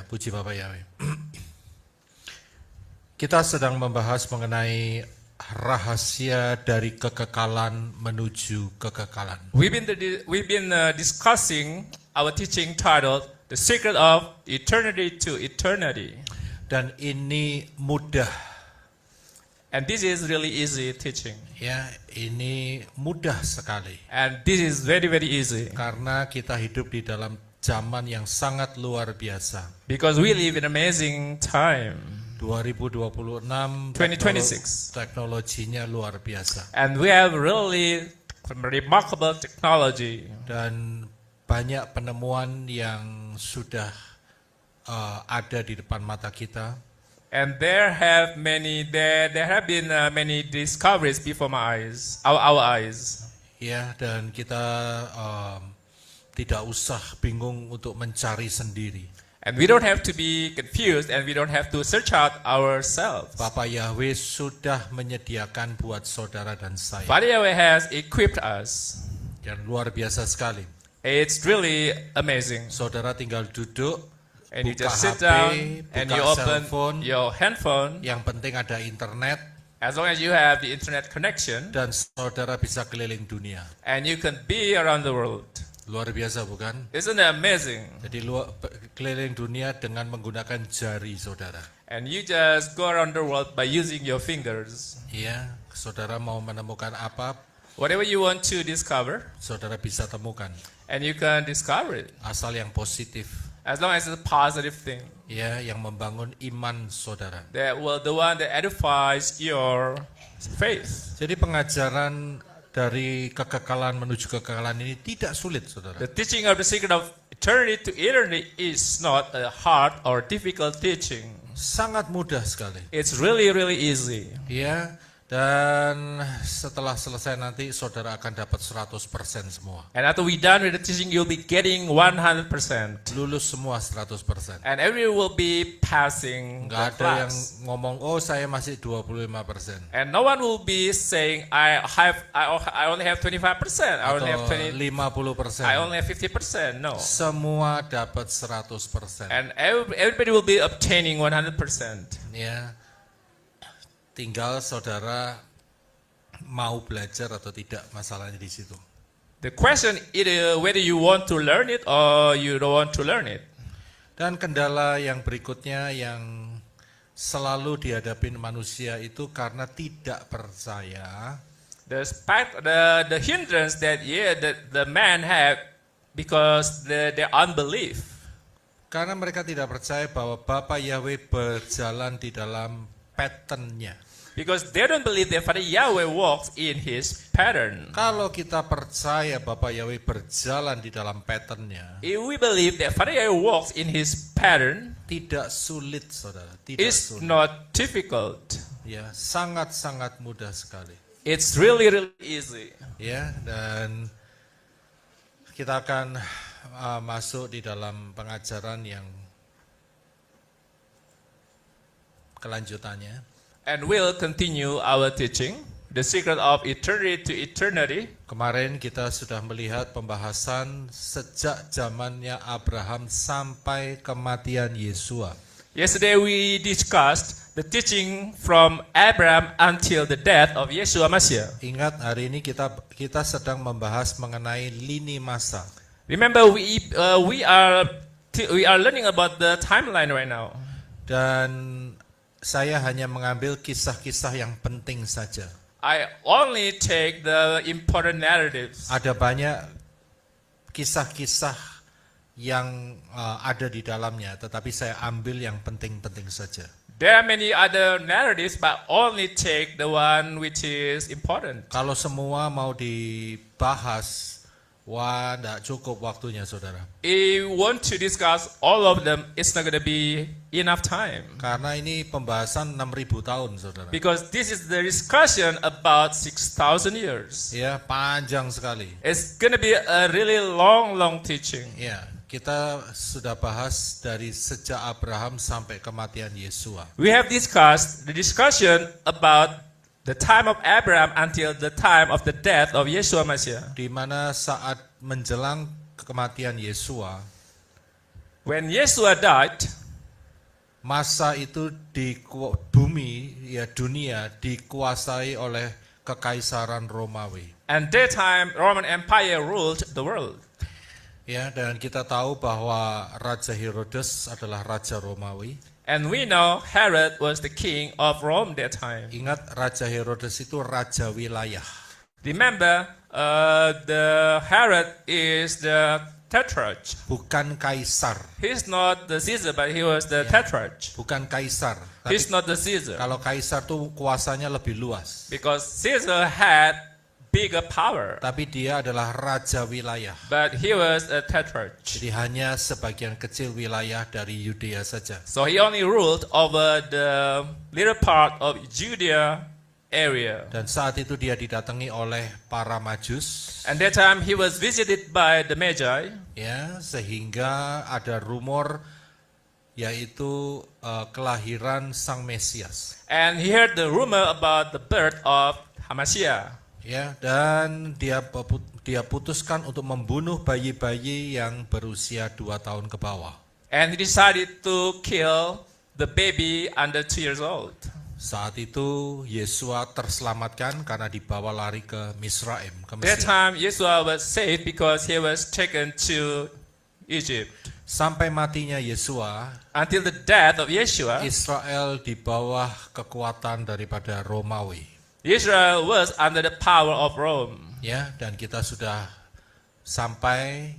Puji Bapak Yahweh. Kita sedang membahas mengenai rahasia dari kekekalan menuju kekekalan. We've been discussing our teaching titled "The Secret of Eternity to Eternity," Dan ini mudah, and this is really easy teaching, ya, ini mudah sekali. and this is very easy Karena kita hidup di dalam zaman yang sangat luar biasa. because we live in amazing time, 2026 2026. teknologinya luar biasa. and we have really remarkable technology, Dan banyak penemuan yang sudah ada di depan mata kita. and there have been many discoveries before our eyes. Ya, dan kita tidak usah bingung untuk mencari sendiri. And we don't have to be confused, and we don't have to search out ourselves. Bapak Yahweh sudah menyediakan buat saudara dan saya. Father Yahweh has equipped us. Dan luar biasa sekali. It's really amazing. Saudara tinggal duduk, And you buka just sit HP, down and buka you open cellphone. your handphone. Yang penting ada internet As long as you have the internet connection, dan saudara bisa keliling dunia. and you can be around the world. Luar biasa bukan? Isn't it amazing? Jadi keliling dunia dengan menggunakan jari saudara. And you just go around the world by using your fingers. Iya, saudara mau menemukan apa, Whatever you want to discover, saudara bisa temukan. and you can discover it. Asal yang positif. As long as it's a positive thing. Ya, yang membangun iman saudara. The one that edifies your faith. Jadi pengajaran dari kekekalan menuju kekekalan ini tidak sulit, saudara. The teaching of the secret of eternity to eternity is not a hard or difficult teaching. Sangat mudah sekali. It's really easy. Ya, dan setelah selesai nanti saudara akan dapat 100% semua. And after we done with the teaching, you'll be getting 100%. Lulus semua 100%. And everyone will be passing the Enggak ada yang class. ngomong, oh saya masih 25%. And no one will be saying, I only have 25%. I only have Atau 20. 50%. I only have 50%. No. Semua dapat 100%. And everybody will be obtaining 100%. Ya, tinggal saudara mau belajar atau tidak, masalahnya di situ. The question is whether you want to learn it or you don't want to learn it. Dan kendala yang berikutnya yang selalu dihadapi manusia itu karena tidak percaya. The hindrance that the man have because their unbelief. Karena mereka tidak percaya bahwa Bapa Yahweh berjalan di dalam pattern-nya. Because they don't believe that Father Yahweh walks in His pattern. Kalau kita percaya Bapa Yahweh berjalan di dalam pattern-nya, If we believe that Father Yahweh walks in His pattern, tidak sulit, saudara. Tidak it's sulit. not difficult. Ya, sangat-sangat mudah sekali. It's really easy. Ya, dan kita akan masuk di dalam pengajaran yang kelanjutannya. And we'll continue our teaching, the secret of eternity to eternity. Kemarin kita sudah melihat pembahasan sejak zamannya Abraham sampai kematian Yesua. Yesterday we discussed the teaching from Abraham until the death of Yeshua Mashiach. Ingat, hari ini kita sedang membahas mengenai lini masa. Remember, we are learning about the timeline right now. Dan saya hanya mengambil kisah-kisah yang penting saja. I only take the important narratives. Ada banyak kisah-kisah yang ada di dalamnya, tetapi saya ambil yang penting-penting saja. There are many other narratives, but only take the one which is important. Kalau semua mau dibahas, wah, tidak cukup waktunya, saudara. If you want to discuss all of them, it's not going to be enough time. Karena ini pembahasan 6.000 tahun, saudara. Because this is the discussion about 6,000 years. Ya, panjang sekali. It's going to be a really long teaching. Ya, kita sudah bahas dari sejak Abraham sampai kematian Yesua. We have discussed the discussion about the time of Abraham until the time of the death of Yeshua Mashiach. Di mana saat menjelang kematian Yesua, When Yeshua died, masa itu bumi ya dunia dikuasai oleh kekaisaran Romawi. And that time, Roman Empire ruled the world. Ya, dan kita tahu bahwa Raja Herodes adalah raja Romawi. And we know Herod was the king of Rome that time. Ingat, Raja Herodes itu raja wilayah. Remember, the Herod is the tetrarch. Bukan kaisar. He's not the Caesar, but he was the tetrarch. Bukan kaisar. Tapi He's not the Caesar. kalau kaisar tuh kuasanya lebih luas. Because Caesar had bigger power, Tapi dia adalah raja wilayah. but he was a tetrarch. Jadi hanya sebagian kecil wilayah dari Yudea saja. So he only ruled over the little part of Judea area. Dan saat itu dia didatangi oleh para Majus. And that time he was visited by the Magi. Ya, sehingga ada rumor yaitu kelahiran Sang Mesias. And he heard the rumor about the birth of Hamashiach. Ya, dan dia putuskan untuk membunuh bayi-bayi yang berusia 2 tahun ke bawah. And he decided to kill the baby under 2 years old. Saat itu Yesua terselamatkan karena dibawa lari ke Misraim, ke That Mesir. time Yeshua was saved because he was taken to Egypt. Sampai matinya Yesua, Until the death of Yeshua, Israel di bawah kekuatan daripada Romawi. Israel was under the power of Rome. Ya, dan kita sudah sampai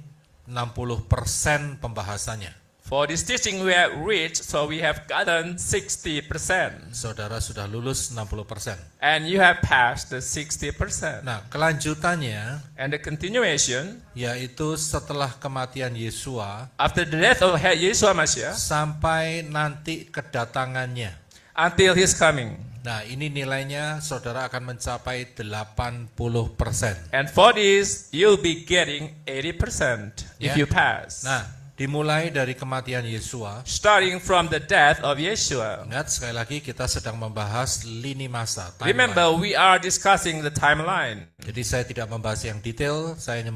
60% pembahasannya. For this teaching we have reached, so we have gotten 60%. Saudara sudah lulus 60%. And you have passed the 60%. Nah, kelanjutannya And the continuation, yaitu setelah kematian Yesua after the death of Yeshua Mashiach, sampai nanti kedatangannya. until his coming. Nah, ini nilainya saudara akan mencapai 80%. And for this, you'll be getting 80% if Yeah. you pass. Nah, dimulai dari kematian Yesua. Starting from the death of Yeshua. Ingat, sekali lagi kita sedang membahas lini masa. Timeline. Remember, we are discussing the timeline. Jadi saya tidak membahas yang detail, saya hanya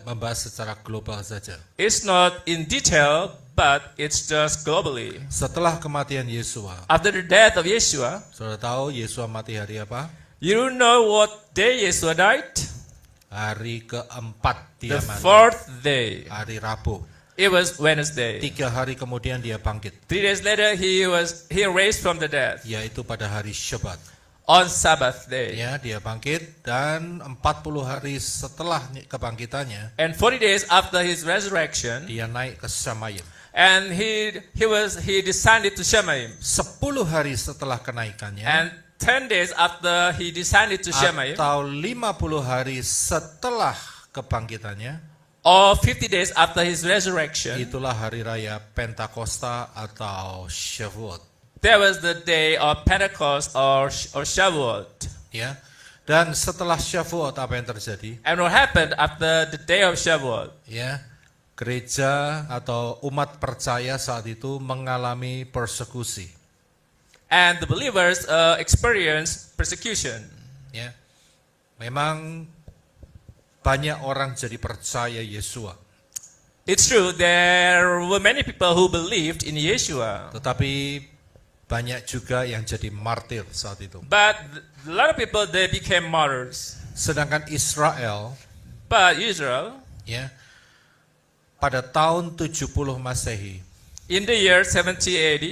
membahas secara global saja. It's not in detail, but it's just globally. Setelah kematian Yesua, After the death of Yeshua, saudara tahu Yesua mati hari apa? you know what day Yeshua died? Hari keempat dia The mati. 4th day. Hari Rabu. It was Wednesday. 3 hari kemudian dia bangkit, 3 days later, he raised from the dead yaitu pada hari Syabat. on Sabbath day. Ya, dia bangkit dan 40 hari setelah kebangkitannya, And 40 days after his resurrection, dia naik ke Shamayim. and he descended to Shemaim. 10 hari setelah kenaikannya, And 10 days after he descended to Shemaim, atau 50 hari setelah kebangkitannya, or 50 days after his resurrection, itulah hari raya Pentakosta atau Shavuot. there was the day of Pentecost or Shavuot. Ya, dan setelah Shavuot apa yang terjadi? And what happened after the day of Shavuot? Ya, gereja atau umat percaya saat itu mengalami persekusi. And the believers experienced persecution. Ya, memang banyak orang jadi percaya Yesua, It's true, there were many people who believed in Yeshua. tetapi banyak juga yang jadi martir saat itu. But a lot of people, they became martyrs. Sedangkan Israel, But Israel, ya, pada tahun 70 Masehi in the year 70 AD,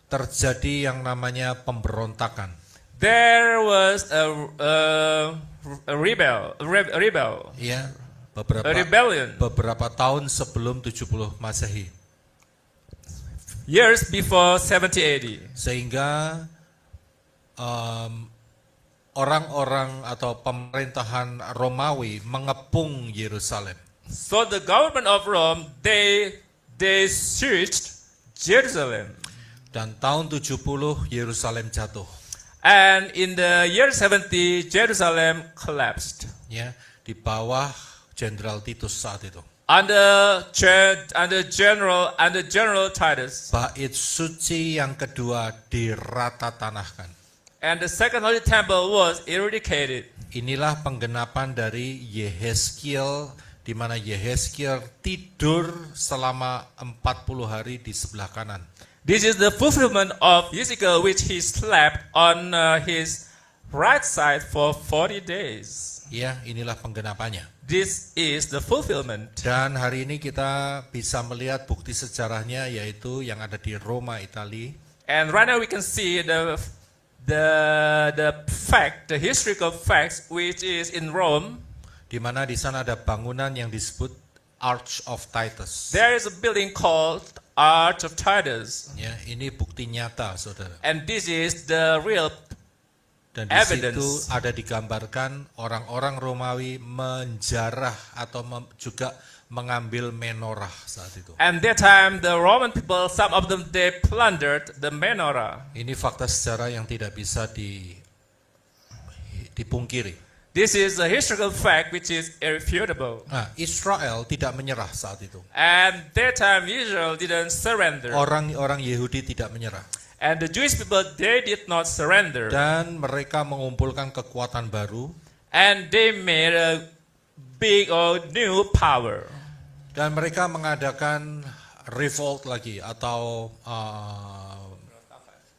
terjadi yang namanya pemberontakan. there was a rebel, Ya, a rebellion. beberapa tahun sebelum 70 Masehi. Years before 70 AD. Sehingga orang-orang atau pemerintahan Romawi mengepung Yerusalem. So the government of Rome, they searched Jerusalem. Dan tahun 70 Yerusalem jatuh. And in the year 70, Jerusalem collapsed. Ya, di bawah Jenderal Titus saat itu. Under General Titus. Bait suci yang kedua diratatanahkan. And the second holy temple was eradicated. Inilah penggenapan dari Yehezkiel di mana Yehezkiel tidur selama 40 hari di sebelah kanan. This is the fulfillment of Ezekiel, which he slept on his right side for 40 days. Ya, inilah penggenapannya. This is the fulfillment. Dan hari ini kita bisa melihat bukti sejarahnya, yaitu yang ada di Roma, Italia. And right now we can see the historical facts, which is in Rome. Di mana di sana ada bangunan yang disebut Arch of Titus. There is a building called Arch of Titus. Ya, ini bukti nyata, saudara. And this is the real Dan di evidence. situ ada digambarkan orang-orang Romawi menjarah atau juga mengambil menorah saat itu. And that time the Roman people, some of them, they plundered the menorah. Ini fakta sejarah yang tidak bisa dipungkiri. This is a historical fact which is irrefutable. Nah, Israel tidak menyerah saat itu. And that time Israel didn't surrender. Orang-orang Yahudi tidak menyerah. And the Jewish people, they did not surrender. Dan mereka mengumpulkan kekuatan baru. And they made a big or new power. Dan mereka mengadakan revolt lagi atau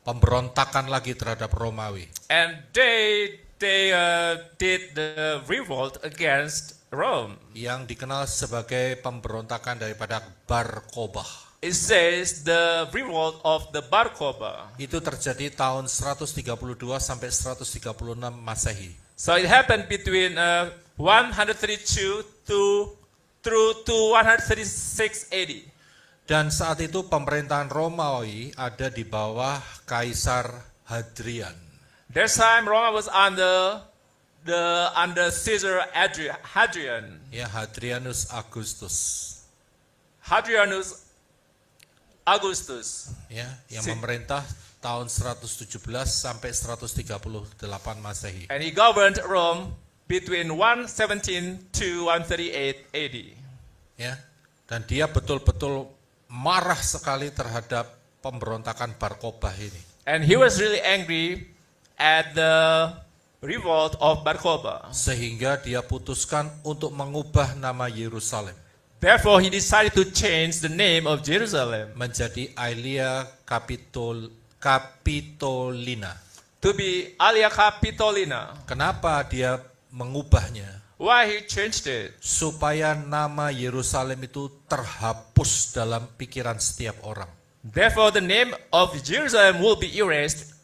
pemberontakan lagi terhadap Romawi. And they did the revolt against Rome. Yang dikenal sebagai pemberontakan daripada Bar Kokhba. It says the revolt of the Bar Kokhba. Itu terjadi tahun 132 sampai 136 Masehi. So it happened between 132 through to 136 AD. Dan saat itu pemerintahan Romawi ada di bawah Kaisar Hadrian. That time Rome was under Caesar Hadrian. Ya, Hadrianus Augustus. Hadrianus Augustus. Ya, yang memerintah tahun 117 sampai 138 Masehi. And he governed Rome between 117 to 138 AD. Ya. Dan dia betul-betul marah sekali terhadap pemberontakan Bar Kokhba ini. And he was really angry at the revolt of Bar Kokhba. Sehingga dia putuskan untuk mengubah nama Yerusalem Therefore, he decided to change the name of Jerusalem menjadi Aelia Capitolina. to be Aelia Capitolina. Kenapa dia mengubahnya? Why he changed it? Supaya nama Yerusalem itu terhapus dalam pikiran setiap orang. Therefore, the name of Jerusalem will be erased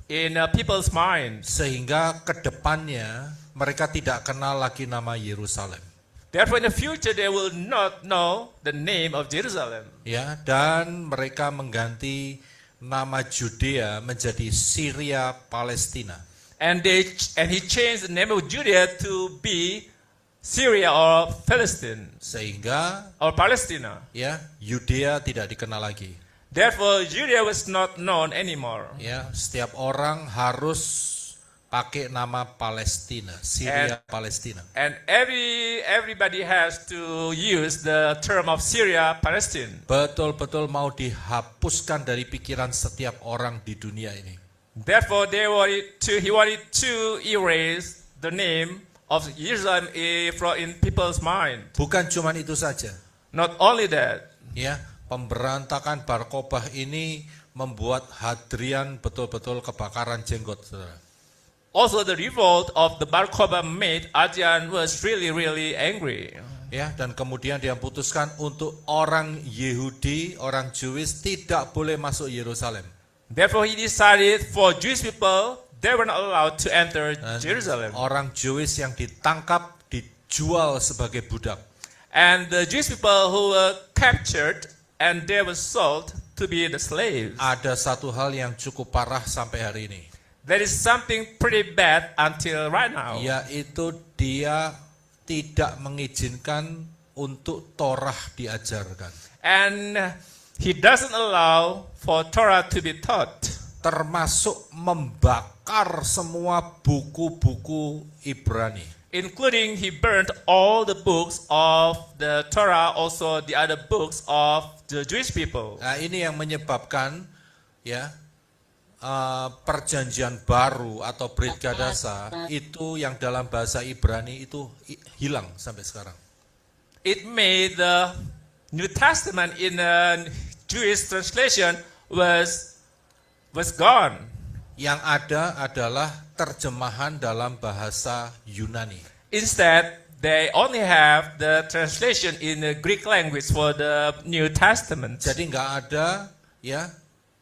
in people's minds. Sehingga ke depannya mereka tidak kenal lagi nama Yerusalem. Therefore, in the future, they will not know the name of Jerusalem. Ya, dan mereka mengganti nama Judea menjadi Syria Palestina. And he changed the name of Judea to be Syria or Palestine Sehingga or Palestina. ya, Yudea tidak dikenal lagi. Therefore, Judea was not known anymore. Ya, setiap orang harus pakai nama Palestina, Syria Palestina. And everybody has to use the term of Syria Palestine. Betul-betul mau dihapuskan dari pikiran setiap orang di dunia ini. Therefore, he wanted to erase the name of Jerusalem in people's mind. Bukan cuma itu saja. Not only that, Ya, pemberontakan Bar Kokhba ini membuat Hadrian betul-betul kebakaran jenggot, saudara. also the revolt of the Bar Kokhba made Hadrian was really angry. Ya, dan kemudian dia putuskan untuk orang Yahudi, orang Jewish tidak boleh masuk Yerusalem. Therefore, he decided for Jewish people, they were not allowed to enter Dan Jerusalem. orang Jewish yang ditangkap, dijual sebagai budak. And the Jewish people who were captured and they were sold to be the slaves. Ada satu hal yang cukup parah sampai hari ini. There is something pretty bad until right now. Yaitu dia tidak mengizinkan untuk Torah diajarkan. And he doesn't allow for Torah to be taught. Termasuk membakar semua buku-buku Ibrani. Including he burned all the books of the Torah, also the other books of the Jewish people. Nah, ini yang menyebabkan ya perjanjian baru atau Brit Gadasa itu yang dalam bahasa Ibrani itu hilang sampai sekarang. it made the New Testament in a Jewish translation was gone. Yang ada adalah terjemahan dalam bahasa Yunani. Instead, they only have the translation in the Greek language for the New Testament. Jadi nggak ada ya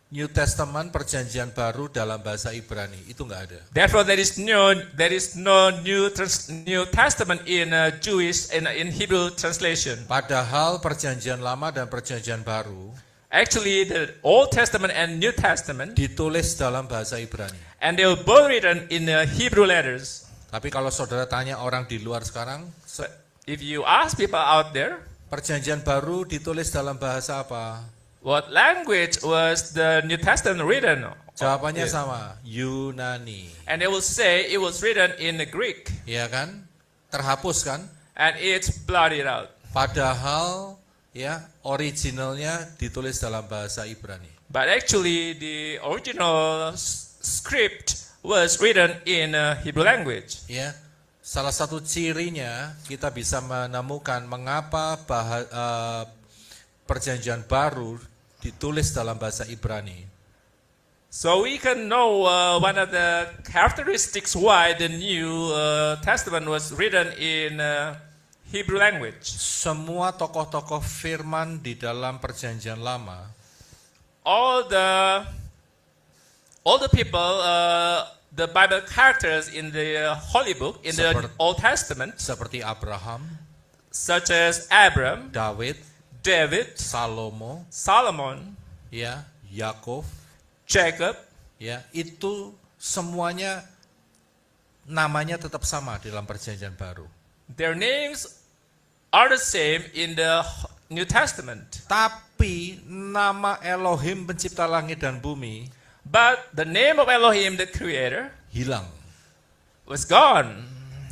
New Testament Perjanjian Baru dalam bahasa Ibrani, itu nggak ada. Therefore, there is no New Testament in Jewish and in Hebrew translation. Padahal Perjanjian Lama dan Perjanjian Baru Actually, the Old Testament and New Testament, ditulis dalam bahasa Ibrani. and they were both written in Hebrew letters. Tapi kalau saudara tanya orang di luar sekarang, So, if you ask people out there, Perjanjian Baru ditulis dalam bahasa apa? what language was the New Testament written? Jawabannya in? sama, Yunani. And they will say it was written in the Greek, Ya kan? Terhapus kan? and it's blotted out. Padahal ya originalnya ditulis dalam bahasa Ibrani. But actually, the original script was written in Hebrew language. Ya. Salah satu cirinya kita bisa menemukan mengapa Perjanjian Baru ditulis dalam bahasa Ibrani. So we can know one of the characteristics why the New Testament was written in Hebrew language. Semua tokoh-tokoh firman di dalam Perjanjian Lama, All the people, the Bible characters in the Holy Book, in the Seperti- Old Testament, seperti Abraham, such as Abram, Daud, David, Salomo, Solomon, ya, Yakov, Jacob, ya, itu semuanya namanya tetap sama di dalam Perjanjian Baru. their names are the same in the New Testament. Tapi nama Elohim pencipta langit dan bumi But the name of Elohim, the Creator, hilang, was gone.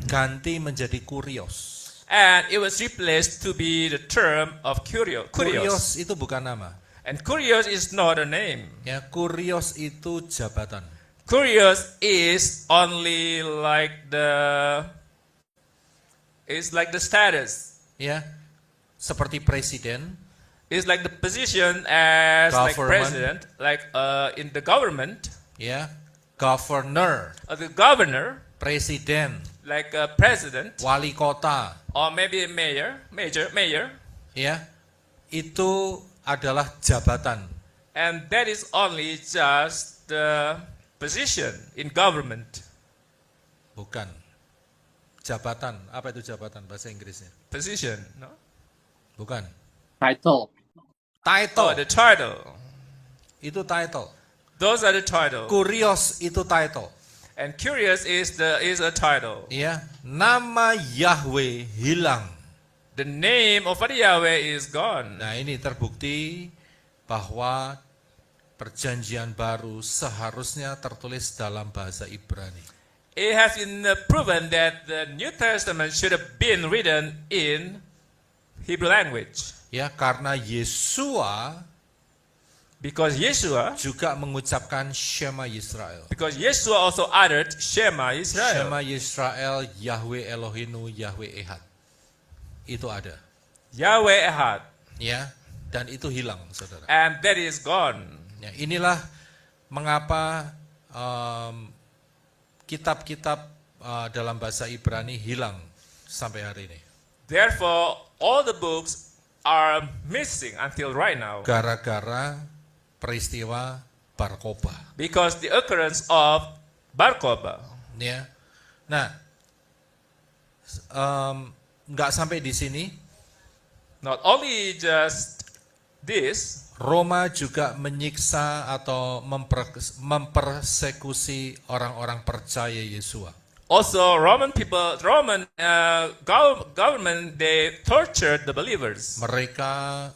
ganti menjadi Kurios. And it was replaced to be the term of Kurios. Kurios itu bukan nama. And Kurios is not a name. Ya, Kurios itu jabatan. Kurios is only like the status. Ya. Seperti presiden, It's like the position as like Government. president, like in the government, ya. Governor, the governor, presiden, like a president, wali kota, or maybe a mayor, ya. Itu adalah jabatan. and that is only just the position in government. Bukan. Jabatan. Apa itu jabatan bahasa Inggrisnya? Position, no? Bukan. Title. Title. Oh, the title. Itu title. Those are the title. Kurios itu title. And curious is a title. Ya, nama Yahweh hilang. The name of Yahweh is gone. Nah, ini terbukti bahwa Perjanjian Baru seharusnya tertulis dalam bahasa Ibrani. It has been proven that the New Testament should have been written in Hebrew language. Ya, karena Yesua Because Yeshua Shema Yisrael. also uttered Shema Israel. Shema Yisrael, Yahweh Elohinu, Yahweh Ehad. Itu ada. Yahweh Ehad. Ya, dan itu hilang, saudara. And that is gone. Ya, inilah mengapa kitab-kitab dalam bahasa Ibrani hilang sampai hari ini. Therefore, all the books are missing until right now. Gara-gara peristiwa Bar Kokhba. Because the occurrence of Bar Kokhba. Ya. Nah, nggak sampai di sini, Not only just this, Roma juga menyiksa atau mempersekusi orang-orang percaya Yesua. also Roman government, they tortured the believers. Mereka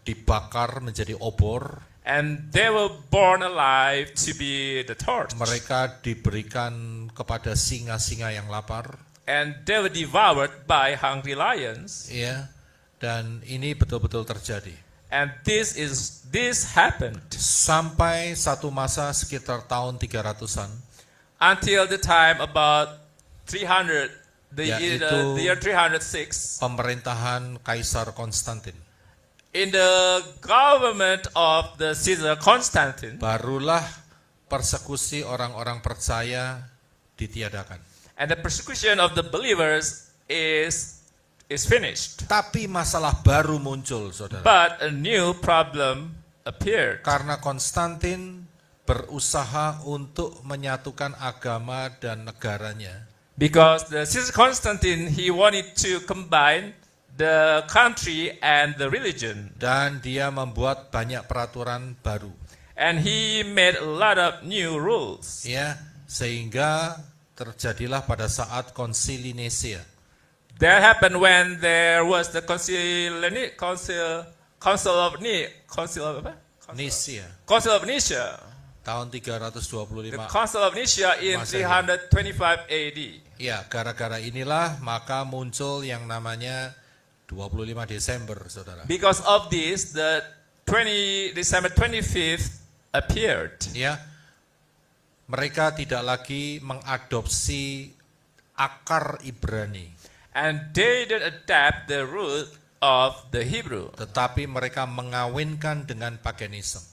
dibakar menjadi obor. And they were born alive to be the torch. Mereka diberikan kepada singa-singa yang lapar. And they were devoured by hungry lions. Ya, dan ini betul-betul terjadi. And this happened Sampai satu masa sekitar tahun 300-an, until the time about 300 yaitu the year 306, pemerintahan Kaisar Konstantin. in the government of the Caesar Constantine, Barulah persekusi orang-orang percaya ditiadakan. and the persecution of the believers is finished. Tapi masalah baru muncul, saudara. But a new problem appeared. Karena Konstantin berusaha untuk menyatukan agama dan negaranya. Because the Caesar Constantine, he wanted to combine the country and the religion. Dan dia membuat banyak peraturan baru. And he made a lot of new rules. Ya, sehingga terjadilah pada saat konsili Nicea. That happened when there was the council of Nicea Nicaea. tahun The 325. Council of Nicaea in Masehi. 325 AD. Ya, gara-gara inilah maka muncul yang namanya 25 Desember, saudara. Because of this, the December 25th appeared. Ya, mereka tidak lagi mengadopsi akar Ibrani, And they didn't adapt the root of the Hebrew, tetapi mereka mengawinkan dengan paganisme.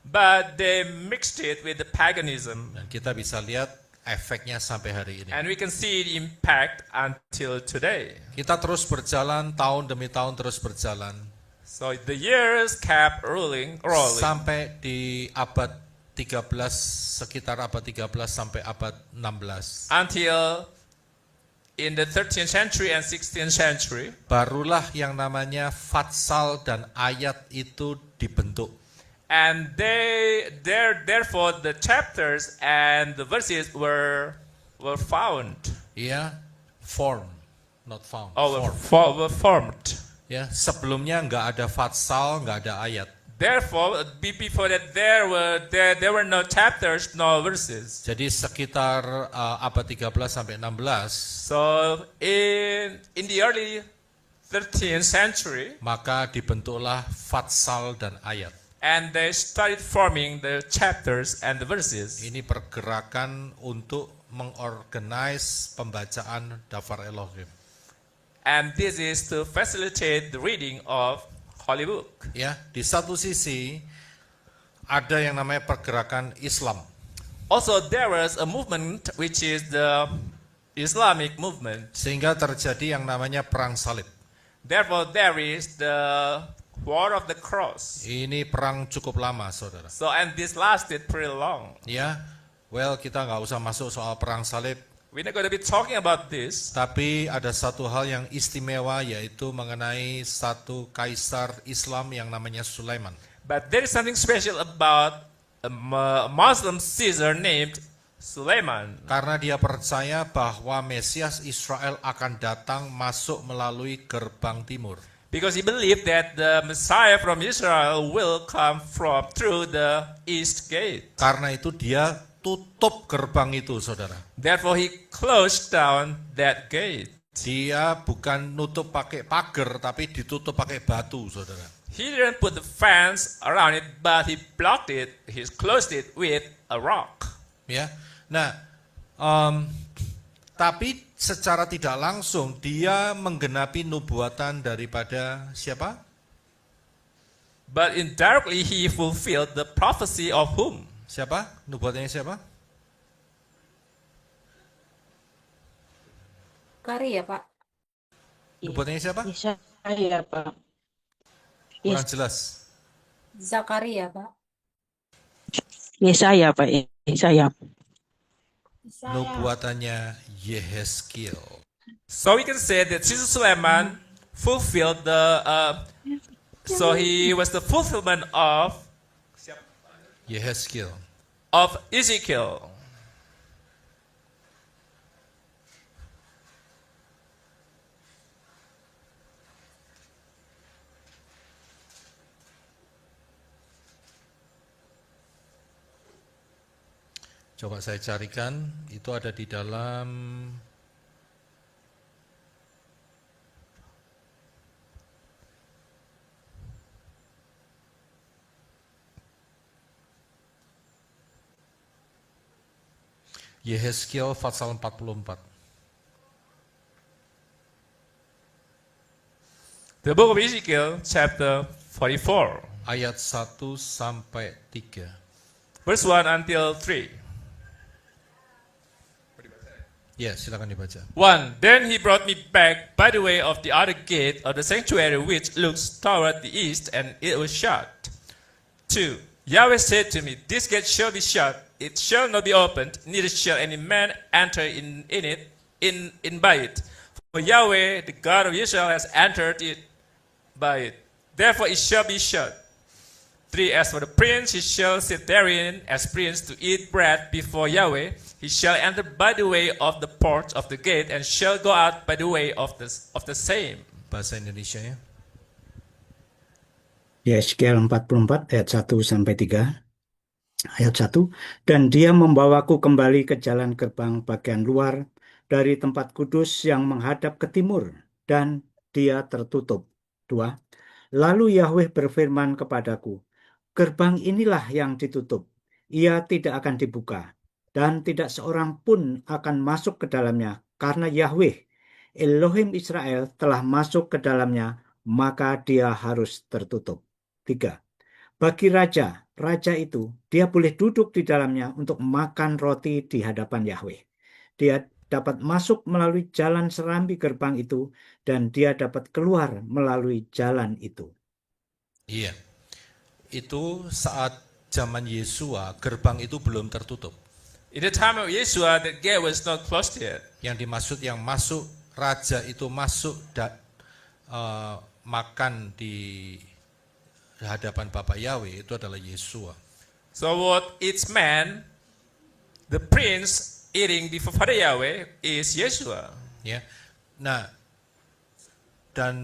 but they mixed it with the paganism. Dan kita bisa lihat efeknya sampai hari ini. And we can see the impact until today. Kita terus berjalan, tahun demi tahun terus berjalan. So the years kept rolling. Sampai di abad 13, sekitar abad 13 sampai abad 16. Until in the 13th century and 16th century, Barulah yang namanya fatsal dan ayat itu dibentuk. and therefore the chapters and the verses were found, Ya, form, not found. or Form. were formed. Ya, sebelumnya nggak ada fatsal, nggak ada ayat. Therefore, before that there were no chapters, no verses. Jadi sekitar abad 13 sampai 16, So in the early 13th century, maka dibentuklah fatsal dan ayat. and they started forming the chapters and the verses. Ini pergerakan untuk mengorganize pembacaan Daftar Elohim. And this is to facilitate the reading of Holy Book. Ya, di satu sisi ada yang namanya pergerakan Islam. Also, there was a movement which is the Islamic movement. Sehingga terjadi yang namanya perang salib. Therefore, there is the War of the Cross. Ini perang cukup lama, saudara. So, and this lasted pretty long. Ya, well kita nggak usah masuk soal perang salib. We're not going to be talking about this. Tapi ada satu hal yang istimewa, yaitu mengenai satu kaisar Islam yang namanya Sulaiman. But there is something special about a Muslim Caesar named Suleiman. Karena dia percaya bahwa Mesias Israel akan datang masuk melalui gerbang timur. Because he believed that the Messiah from Israel will come through the east gate. Karena itu dia tutup gerbang itu, saudara. Therefore he closed down that gate. Dia bukan nutup pakai pagar, tapi ditutup pakai batu, saudara. He didn't put the fence around it, but he blocked it. He closed it with a rock. Ya, nah, tapi secara tidak langsung dia menggenapi nubuatan daripada siapa? But indirectly he fulfilled the prophecy of whom? Siapa? Nubuatannya siapa? Kari ya Pak? Nubuatannya siapa? Yesaya, Pak. Kurang jelas. Zakaria Pak? Yesaya, Pak. Yesaya. Nubuatannya Yehezkiel. So we can say that Caesar Suleiman fulfilled so he was the fulfillment of Yehezkiel. Ezekiel. Coba saya carikan, itu ada di dalam Yehezkiel pasal 44. The book of Ezekiel, chapter 44, ayat 1 sampai 3. verse 1 until 3. Ya, silakan dibaca. 1. Then he brought me back by the way of the other gate of the sanctuary which looks toward the east, and it was shut. 2. Yahweh said to me, This gate shall be shut, it shall not be opened, neither shall any man enter in by it. For Yahweh, the God of Israel, has entered it by it. Therefore it shall be shut. 3. As for the prince, he shall sit therein as prince to eat bread before Yahweh. He shall enter by the way of the porch of the gate, and shall go out by the way of the same. Bahasa Indonesia ya. Yeskiel 44 ayat 1 sampai 3. Ayat 1. Dan dia membawaku kembali ke jalan gerbang bagian luar dari tempat kudus yang menghadap ke timur, dan dia tertutup. 2. Lalu Yahweh berfirman kepadaku, gerbang inilah yang ditutup, ia tidak akan dibuka, dan tidak seorang pun akan masuk ke dalamnya, karena Yahweh, Elohim Israel telah masuk ke dalamnya, maka dia harus tertutup. 3. Bagi raja itu, dia boleh duduk di dalamnya untuk makan roti di hadapan Yahweh. Dia dapat masuk melalui jalan serambi gerbang itu, dan dia dapat keluar melalui jalan itu. Iya. Itu saat zaman Yesua, gerbang itu belum tertutup. In the time of Yeshua, the gate was not closed yet. Yang dimaksud yang masuk, raja itu masuk makan di hadapan Bapak Yahweh itu adalah Yesua. So what eats man, the prince eating before Father Yahweh is Yeshua. Ya. Nah, dan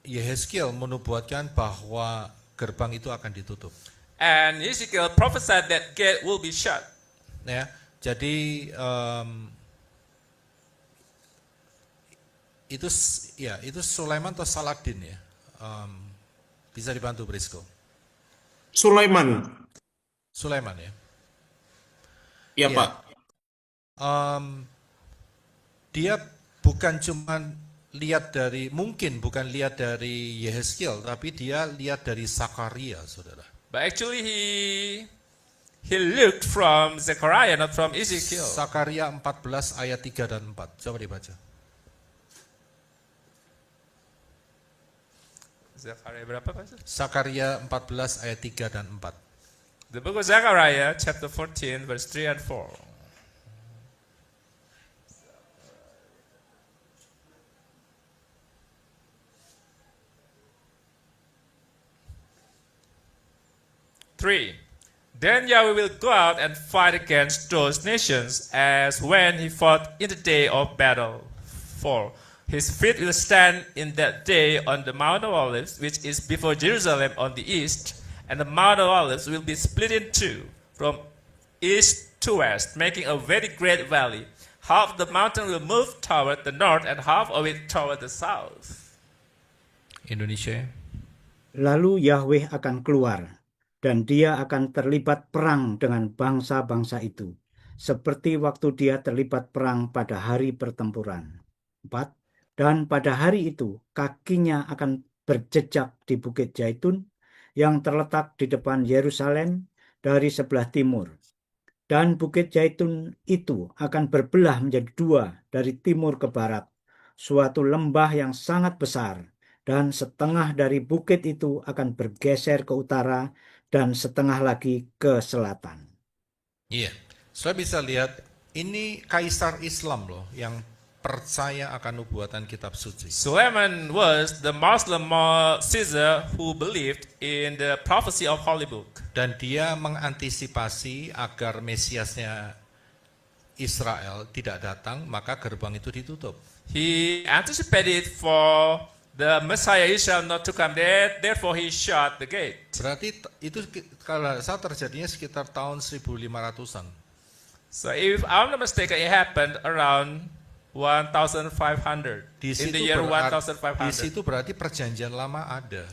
Yehezkiel menubuatkan bahwa gerbang itu akan ditutup. And Ezekiel prophesied that gate will be shut. Ya, jadi itu Sulaiman atau Saladin ya. Bisa dibantu Brisco. Sulaiman. Sulaiman ya. Ya, Iya. Pak. Dia bukan cuma bukan lihat dari Yehezkiel, tapi dia lihat dari Sakaria, saudara. But actually he looked from Zechariah, not from Ezekiel. Sakaria 14 ayat 3 dan 4. Coba dibaca. Zechariah berapa Pastor? Sakaria 14 ayat 3 dan 4. The book of Zechariah, chapter 14, verse 3 and 4. Three. Then Yahweh will go out and fight against those nations as when he fought in the day of battle. 4. His feet will stand in that day on the Mount of Olives, which is before Jerusalem on the east, and the Mount of Olives will be split in two from east to west, making a very great valley. Half the mountain will move toward the north and half of it toward the south. Indonesia. Lalu Yahweh akan keluar, dan dia akan terlibat perang dengan bangsa-bangsa itu, seperti waktu dia terlibat perang pada hari pertempuran. 4. Dan pada hari itu, kakinya akan berjejak di Bukit Zaitun, yang terletak di depan Yerusalem dari sebelah timur. Dan Bukit Zaitun itu akan berbelah menjadi dua dari timur ke barat, suatu lembah yang sangat besar, dan setengah dari bukit itu akan bergeser ke utara, dan setengah lagi ke selatan. Iya. Saya bisa lihat ini kaisar Islam loh yang percaya akan nubuatan kitab suci. Suleiman was the Muslim Caesar who believed in the prophecy of Holy Book. Dan dia mengantisipasi agar Mesiasnya Israel tidak datang, maka gerbang itu ditutup. He anticipated for the Messiah Israel not to come there, therefore he shut the gate. Berarti itu kalau saya terjadinya sekitar tahun 1500-an. So if I'm not mistaken, it happened around 1500. In the year Di 1500. situ berarti perjanjian lama ada.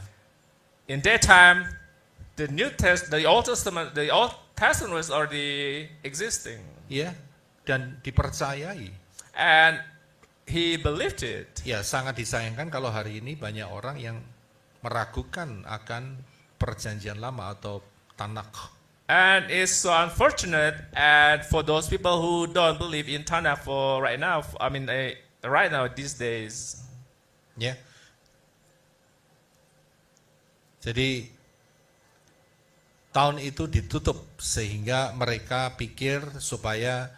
In that time, the Old Testament was already existing. Ya, dan dipercayai. And he believed it. Ya, sangat disayangkan kalau hari ini banyak orang yang meragukan akan perjanjian lama atau Tanakh. And it's so unfortunate, and for those people who don't believe in Tanakh for right now, right now these days. Ya. Jadi tahun itu ditutup sehingga mereka pikir supaya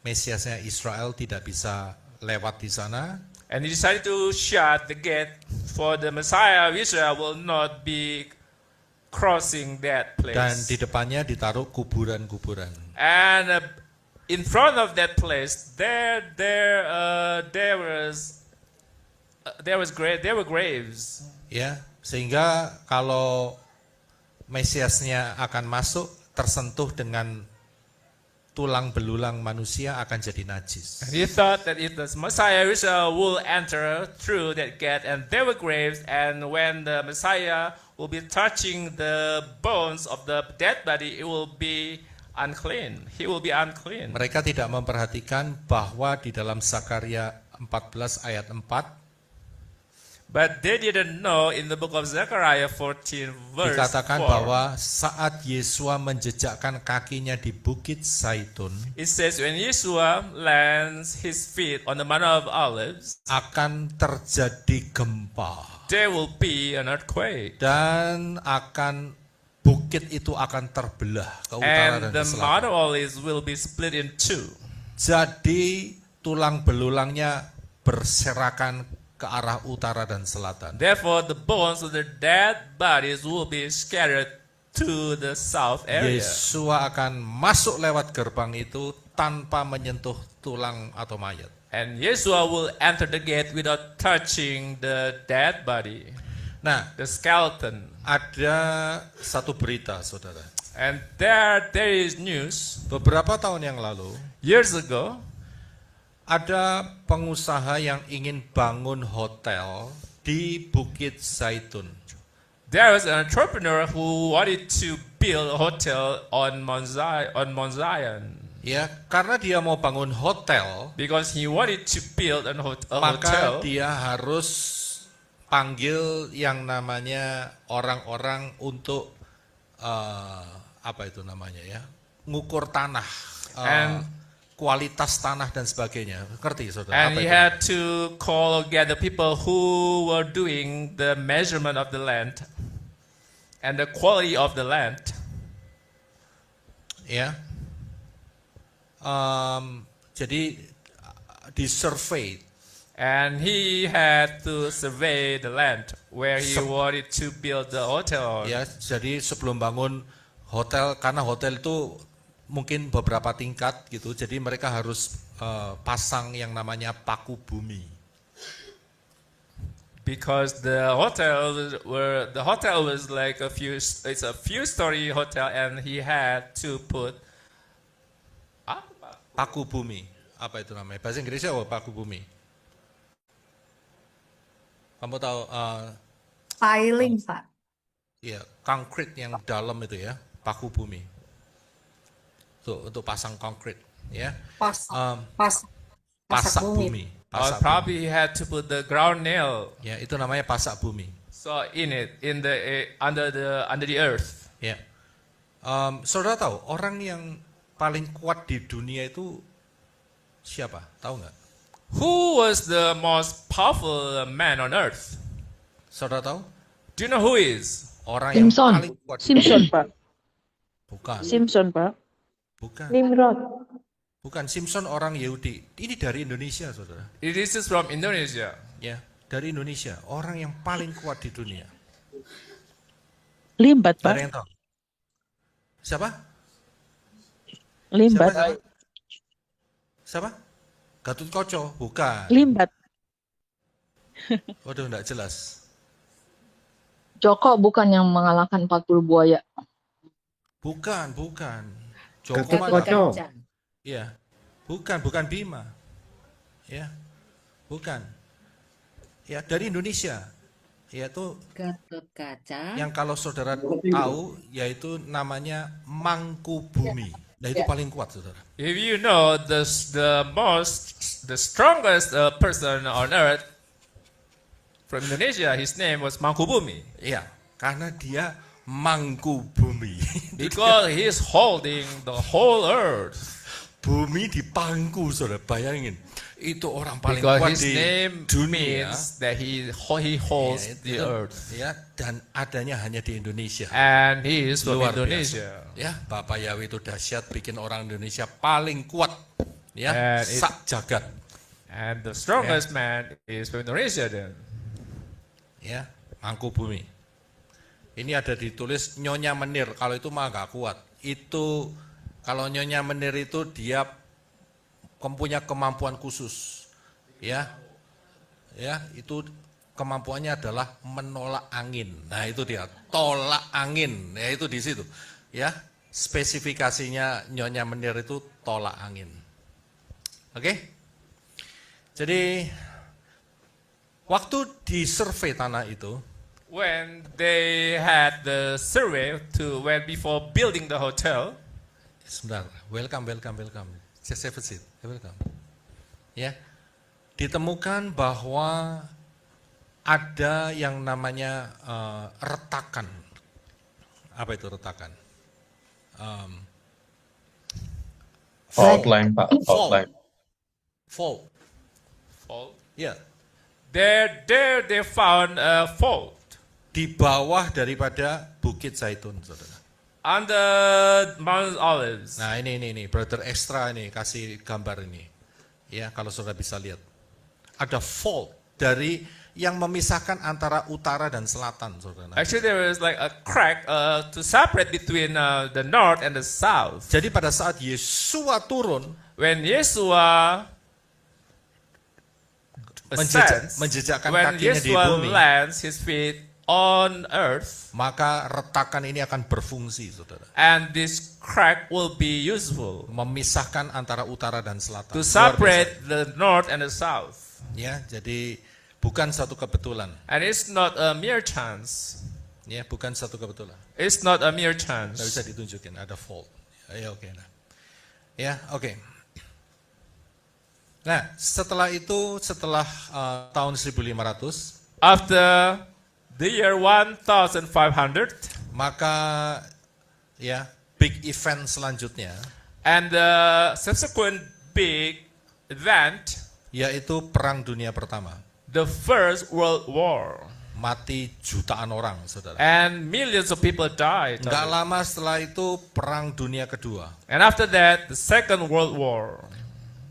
Mesiasnya Israel tidak bisa lewat di sana. And he decided to shut the gate for the Messiah of Israel will not be crossing that Dan place. di depannya ditaruh kuburan-kuburan. And in front of that place, there were graves. Ya, sehingga kalau Mesiasnya akan masuk tersentuh dengan tulang belulang manusia akan jadi najis. And he thought that if the Messiah of Israel will enter through that gate, and there were graves, and when the Messiah will be touching the bones of the dead body, it will be unclean. He will be unclean. Mereka tidak memperhatikan bahwa di dalam Zakaria 14 ayat 4 But they didn't know in the book of Zechariah 14 verse dikatakan 4. bahwa saat Yesua menjejakkan kakinya di Bukit Zaitun It says when Yeshua lands his feet on the Mount of Olives, akan terjadi gempa there will be an earthquake. dan bukit itu akan terbelah ke utara And dan the ke Mount selatan. of Olives will be split in two. Jadi tulang belulangnya berserakan ke arah utara dan selatan. Therefore, the bones of the dead bodies will be scattered to the south area. Yesua akan masuk lewat gerbang itu tanpa menyentuh tulang atau mayat. And Yeshua will enter the gate without touching the dead body, Nah, the skeleton. ada satu berita, saudara. And there is news. Beberapa tahun yang lalu, Years ago, ada pengusaha yang ingin bangun hotel di Bukit Zaitun. there was an entrepreneur who wanted to build a hotel on Mount Zion. Ya, karena dia mau bangun hotel, Because he wanted to build a maka hotel, dia harus panggil yang namanya orang-orang untuk apa itu namanya ya, ngukur tanah, And- kualitas tanah dan sebagainya. Ngerti, saudara? and Apa he itu? had to call together people who were doing the measurement of the land and the quality of the land. Ya. Jadi disurvey. And he had to survey the land where he wanted to build the hotel on. Ya, jadi sebelum bangun hotel, karena hotel itu mungkin beberapa tingkat gitu, jadi mereka harus pasang yang namanya paku bumi. Because the hotel was like it's a few story hotel, and he had to put Paku bumi, apa itu namanya? Bahasa Inggrisnya apa paku bumi? Kamu tahu? Piling, Pak. Ya, konkrit yang dalam itu ya, paku bumi. Tuh, untuk pasang konkrit, ya. Pasak Pasak bumi. or Pasak bumi. probably he had to put the ground nail Ya, itu namanya pasak bumi. so under the earth. Ya. Saudara tahu orang yang paling kuat di dunia itu siapa? Tahu nggak? Who was the most powerful man on earth? Saudara tahu? Do you know who is? Orang yang Simpson. paling kuat. Simpson, Pak. Bukan, Simpson, Pak. bukan. Nimrod. Bukan, Simpson orang Yahudi. Ini dari Indonesia, saudara. It is from Indonesia. Ya, dari Indonesia. Orang yang paling kuat di dunia. Limbat, Ada Pak. yang tahu? Siapa? Limbat. Siapa? Gatot Koco? Bukan. Limbat. Waduh, enggak jelas. Joko bukan yang mengalahkan 40 buaya. Bukan. Joko Gatot mana? Koco. Ya, bukan Bima. Ya, bukan. Ya, dari Indonesia. Yaitu Gatot Kaca. yang kalau saudara tahu, yaitu namanya Mangkubumi. Nah, itu paling kuat, saudara. If you know the most the strongest person on earth from Indonesia, his name was Mangkubumi. Ya, karena dia mangku bumi. Because he is holding the whole earth. Bumi dipangku, saudara. Bayangin, itu orang paling Because kuat his di name dunia. means that he holds Ya, the itu, earth. ya, dan adanya hanya di Indonesia. And he is from Luar Indonesia. biasa. Ya, Bapak Yahweh itu dahsyat, bikin orang Indonesia paling kuat. Ya, And it- sak jagat. And the strongest man is from Indonesia then. Ya, mangku bumi. Ini ada ditulis Nyonya Menir. Kalau itu mah nggak kuat. Itu kalau Nyonya Menir itu dia punya kemampuan khusus. Ya, ya itu kemampuannya adalah menolak angin. Nah itu dia tolak angin. Ya itu di situ. Ya, spesifikasinya Nyonya Menir itu tolak angin. Oke? Jadi waktu di survei tanah itu, When they had the survey to when before building the hotel, sebentar, welcome. Just have a seat, welcome. Ya, ditemukan bahwa ada yang namanya retakan. Apa itu retakan? Fault line, Pak. Fault line. Fault. fault. Ya, There they found a fault di bawah daripada Bukit Zaitun, saudara. under Mount Olives. Nah ini, brother extra ini kasih gambar ini. Ya, kalau saudara bisa lihat. Ada fault dari yang memisahkan antara utara dan selatan, saudara. Actually, there was like a crack to separate between the north and the south. Jadi pada saat Yesua turun, When Yeshua ascends, menjejakkan when kakinya di Yeshua bumi, lands his feet on earth, maka retakan ini akan berfungsi, saudara. and this crack will be useful Memisahkan antara utara dan selatan. to Luar biasa. separate the north and the south. Ya, jadi bukan satu kebetulan. And it's not a mere chance. Ya, bukan satu kebetulan. It's not a mere Nggak bisa chance. ditunjukin, ada fault. Ya, oke. Nah. Ya, oke. Nah, setelah itu, setelah tahun 1500, After the year 1500, maka ya big event selanjutnya and the subsequent big event, yaitu Perang Dunia Pertama. the First World War, Mati jutaan orang, saudara. and millions of people died. Nggak lama setelah itu Perang Dunia Kedua. And after that, the Second World War.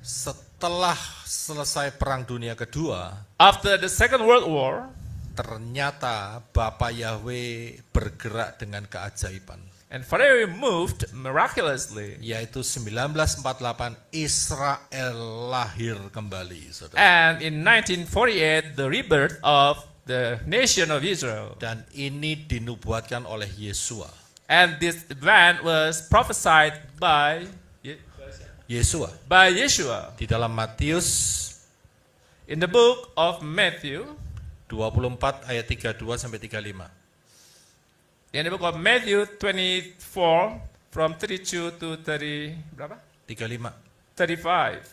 Setelah selesai Perang Dunia Kedua, After the Second World War, ternyata Bapa Yahweh bergerak dengan keajaiban. and Pharaoh moved miraculously. Yaitu 1948 Israel lahir kembali, saudara. And in 1948, the rebirth of the nation of Israel. Dan ini dinubuatkan oleh Yesua. And this event was prophesied by Yesua Yeshua. di dalam Matius In the book of Matthew, 24 ayat 32 sampai 35. in the book of Matthew 24, from 32 to 30, berapa? 35. 35.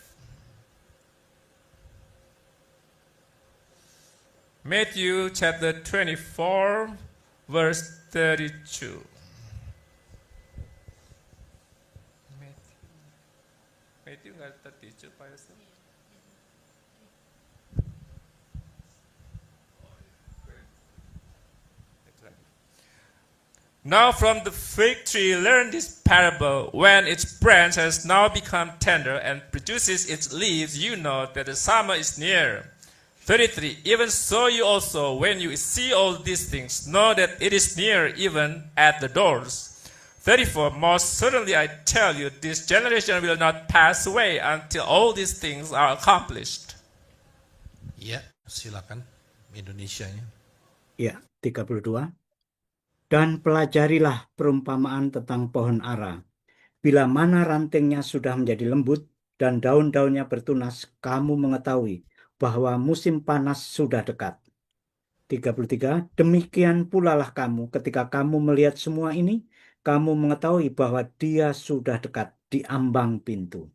Matthew chapter 24, verse 32. Matthew nggak 32, Pak Yusuf? Now from the fig tree learn this parable. When its branch has now become tender and produces its leaves, you know that the summer is near. 33. Even so you also, when you see all these things, know that it is near, even at the doors. 34. Most certainly I tell you, this generation will not pass away until all these things are accomplished. Ya, silakan Indonesianya. Ya, 32. Dan pelajarilah perumpamaan tentang pohon ara. Bila mana rantingnya sudah menjadi lembut dan daun-daunnya bertunas, kamu mengetahui bahwa musim panas sudah dekat. 33. Demikian pula lah kamu ketika kamu melihat semua ini, kamu mengetahui bahwa dia sudah dekat di ambang pintu.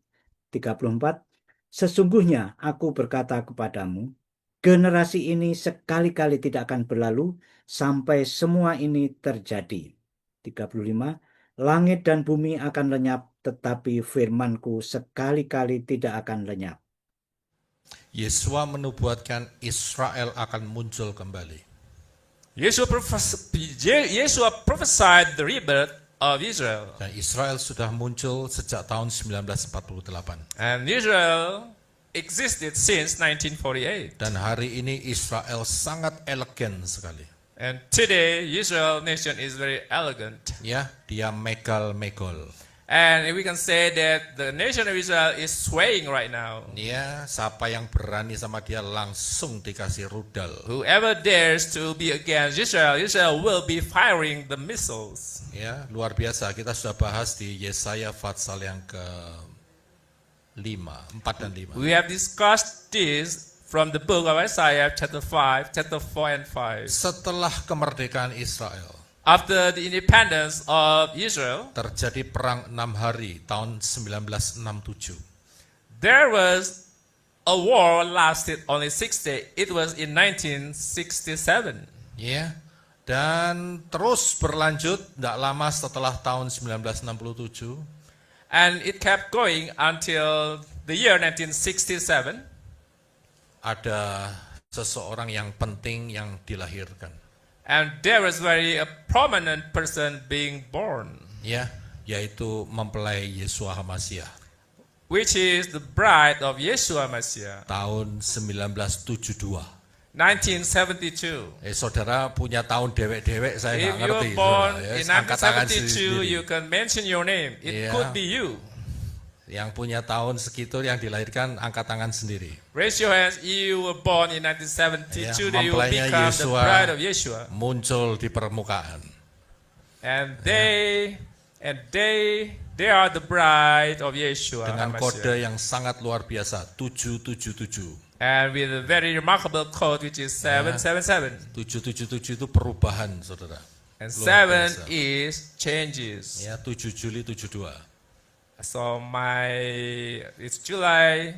34. Sesungguhnya aku berkata kepadamu, generasi ini sekali-kali tidak akan berlalu sampai semua ini terjadi. 35. Langit dan bumi akan lenyap, tetapi firmanku sekali-kali tidak akan lenyap. Yesua menubuatkan Israel akan muncul kembali. Yeshua prophesied the rebirth of Israel. Dan Israel sudah muncul sejak tahun 1948. And Israel existed since 1948. Dan hari ini Israel sangat elegan sekali. And today, Israel nation is very elegant. Ya, dia megal-megol. And we can say that the nation of Israel is swaying right now. Ya, siapa yang berani sama dia langsung dikasih rudal. Whoever dares to be against Israel, Israel will be firing the missiles. Ya, luar biasa. Kita sudah bahas di Yesaya pasal yang ke-5, 4 dan 5. We have discussed this from the book of Isaiah chapter 5, chapter 4 and 5. Setelah kemerdekaan Israel, After the independence of Israel, terjadi perang 6 hari tahun 1967. there was a war lasted only 6 days. It was in 1967. Ya, dan terus berlanjut tidak lama setelah tahun 1967. And it kept going until the year 1967. Ada seseorang yang penting yang dilahirkan. And there was a prominent person being born, Ya, yaitu mempelai Yesua HaMasiah. which is the bride of Yeshua Messiah. Tahun 1972. 1972. Saudara punya tahun dewek-dewek saya If nggak you ngerti. were born saudara, ya. in Angkat tangan 1972, sendiri. you can mention your name. It Yeah. could be you. Yang punya tahun segitu yang dilahirkan angkat tangan sendiri. Raise your hands. You were born in 1972. Yeah, Then you will mempelainya become the Yeshua. bride of Yeshua. Muncul di permukaan. And they are the bride of Yeshua. Dengan HaMashiach. kode yang sangat luar biasa. 777. And with a very remarkable code, which is 777. 777 itu perubahan, saudara. And Luar 7 biasa. is changes. Ya, 7 Juli 72. So it's July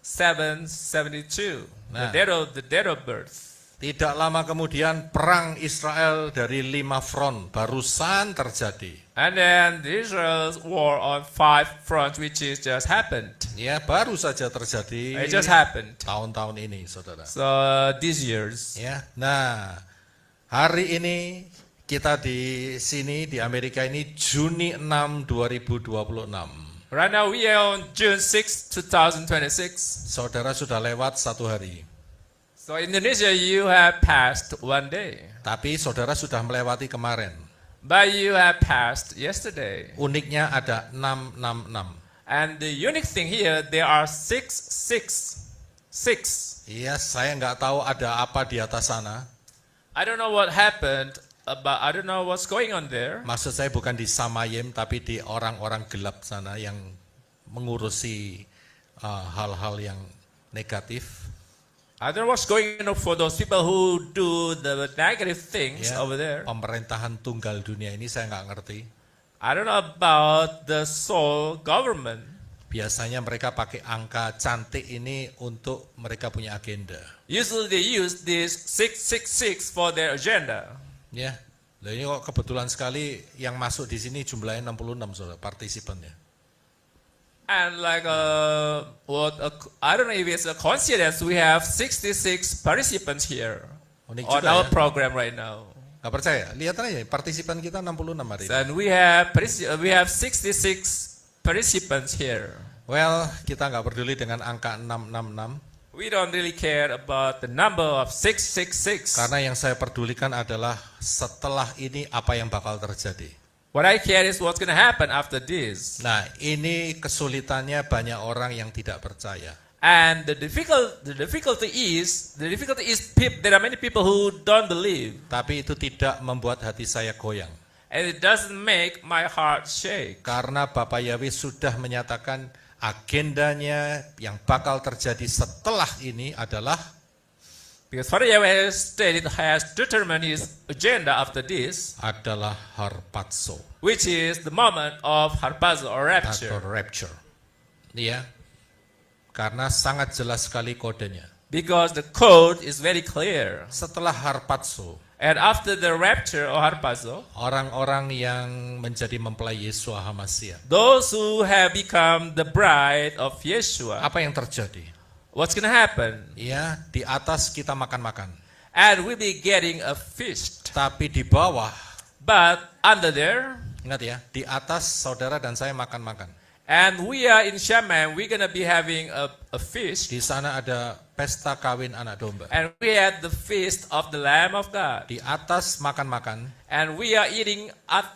772, Nah. the date of birth. Tidak lama kemudian perang Israel dari 5 front barusan terjadi. And then the Israel's war on 5 fronts, which is just happened. Ya, baru saja terjadi It just happened. tahun-tahun ini, saudara. So these years. Ya, nah hari ini kita di sini di Amerika ini Juni 6 2026. Right now we are on June 6, 2026. Saudara sudah lewat 1 hari. So Indonesia, you have passed 1 day. Tapi saudara sudah melewati kemarin. But you have passed yesterday. Uniknya ada 666. And the unique thing here, there are 666. Iya, saya nggak tahu ada apa di atas sana. I don't know what happened, but I don't know what's going on there. Maksud saya bukan di Samayim, tapi di orang-orang gelap sana yang mengurusi hal-hal yang negatif. I don't know what's going on for those people who do the negative things Ya, over there. pemerintahan tunggal dunia ini saya nggak ngerti. I don't know about the Seoul government. Biasanya mereka pakai angka cantik ini untuk mereka punya agenda. Usually they use this 666 for their agenda. Ya, lah ini kok kebetulan sekali yang masuk di sini jumlahnya 66 saudara partisipannya. And like I don't know if it's a coincidence, we have 66 participants here Unik on juga our ya. program right now. Nggak percaya? Lihat aja partisipan kita 66 hari ini. And we have 66 participants here. Well, kita nggak peduli dengan angka 666 We don't really care about the number of 666. karena yang saya pedulikan adalah setelah ini apa yang bakal terjadi. What I care is what's going to happen after this. Nah, ini kesulitannya banyak orang yang tidak percaya. And the difficulty is there are many people who don't believe, Tapi itu tidak membuat hati saya goyang. and it doesn't make my heart shake. Karena Bapak Yahweh sudah menyatakan agendanya yang bakal terjadi setelah ini adalah Because Father Yahweh has determined his agenda after this, adalah harpazo which is the moment of harpazo or atau rapture. rapture. Iya. Karena sangat jelas sekali kodenya. because the code is very clear. Setelah harpazo, And after the rapture or harpazo, orang-orang yang menjadi mempelai Yesua HaMasiah, those who have become the bride of Yeshua, apa yang terjadi? what's going to happen? Ya, di atas kita makan-makan. And we'll be getting a feast. Tapi di bawah, But under there, ingat ya, di atas saudara dan saya makan-makan. and we are in Shaman, we're going to be having a feast. Di sana ada pesta kawin anak domba. And we had the feast of the Lamb of God. Di atas makan-makan, And we are eating up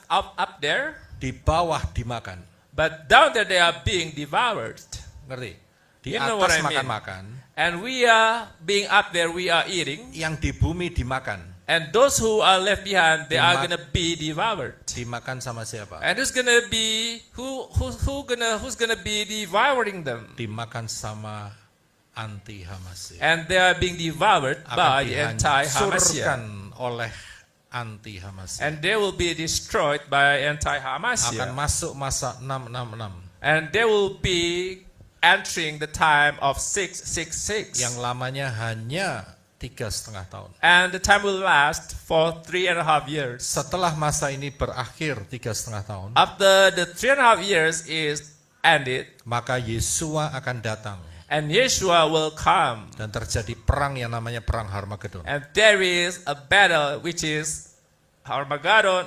there. di bawah dimakan. But down there they are being devoured. Ngerti? Di You know what atas I mean? makan-makan, And we are being up there, we are eating. yang di bumi dimakan. And those who are left behind, they are Dimak- gonna be devoured. Dimakan sama siapa? And who's gonna be who's gonna be devouring them? Dimakan sama anti Hamasiyah. And they are being devoured by the anti-Hamasiyah. Dihancurkan oleh anti Hamasiyah. And they will be destroyed by Akan anti-Hamasiyah. masuk masa 666 And they will be entering the time of 666. yang lamanya hanya 3,5 tahun. And the time will last for 3.5 years. Setelah masa ini berakhir 3,5 tahun, After the 3.5 years is ended, maka Yesua akan datang and Yeshua will come, dan terjadi perang yang namanya perang Harmagedon. and there is a battle which is Armageddon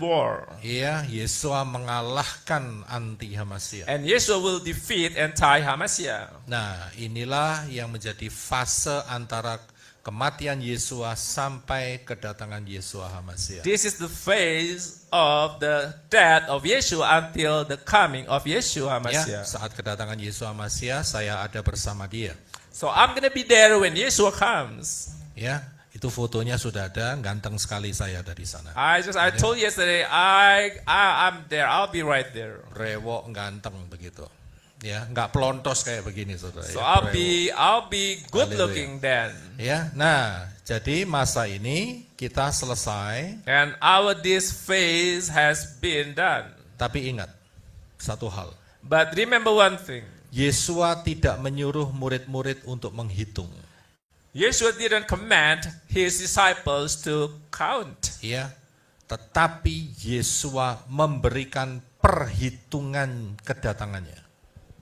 war. Iya, Yesua mengalahkan anti Hamasiyah. And Yeshua will defeat anti-Hamasiyah. Nah, inilah yang menjadi fase antara kematian Yesua sampai kedatangan Yesua HaMasiah. This is the phase of the death of Yeshua until the coming of Yeshua Ya, HaMashiach. saat kedatangan Yesua HaMasiah, saya ada bersama dia. So I'm going to be there when Yeshua comes. Ya, itu fotonya sudah ada, ganteng sekali saya dari sana. I told you yesterday, I'm there. I'll be right there. Brewok ganteng begitu. Ya, nggak pelontos kayak begini saudara. So ya, I'll be good Haleluya. looking then. Ya, nah, jadi masa ini kita selesai, And this phase has been done. tapi ingat satu hal. But remember one thing. Yesua tidak menyuruh murid-murid untuk menghitung. Yeshua didn't command his disciples to count. Ya, tetapi Yesua memberikan perhitungan kedatangannya.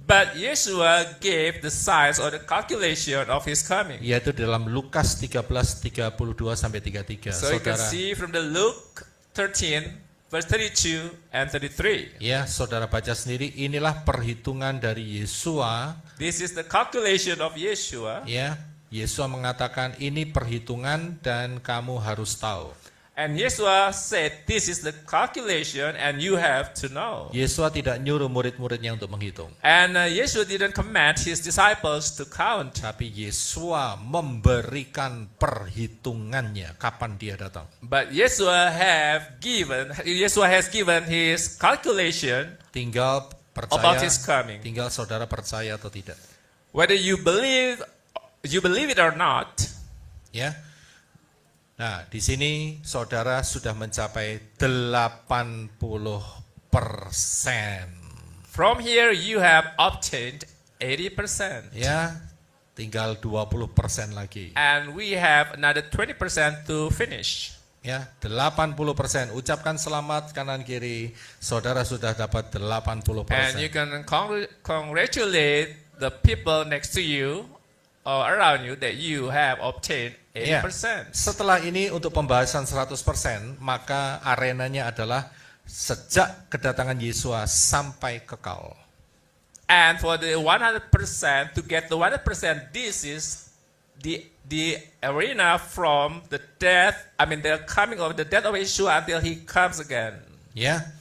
But Yeshua gave the size or the calculation of his coming. Yaitu dalam Lukas 13:32 sampai 33. So you can Saudara, see from the Luke 13, verse 32 and 33. ya, saudara baca sendiri, inilah perhitungan dari Yesua. This is the calculation of Yeshua. Ya, Yesua mengatakan ini perhitungan dan kamu harus tahu. And Yeshua said, this is the calculation and you have to know. Yesua tidak nyuruh murid-muridnya untuk menghitung. And Yeshua didn't command his disciples to count. Tapi Yesua memberikan perhitungannya kapan dia datang. But Yeshua has given his calculation Tinggal about percaya, his coming. tinggal saudara percaya atau tidak. Whether you believe it or not, Ya. Nah, di sini saudara sudah mencapai 80%. from here you have obtained 80%. Ya, tinggal 20% lagi. And we have another 20% to finish. Ya, 80%. Ucapkan selamat kanan kiri. Saudara sudah dapat 80%. And you can congratulate the people next to you or around you that you have obtained Ya. 80%. Setelah ini untuk pembahasan 100%, maka arenanya adalah sejak kedatangan Yesua sampai kekal. And for the 100%, to get the 100%, this is the arena from the coming of the death of Yeshua until he comes again. Ya.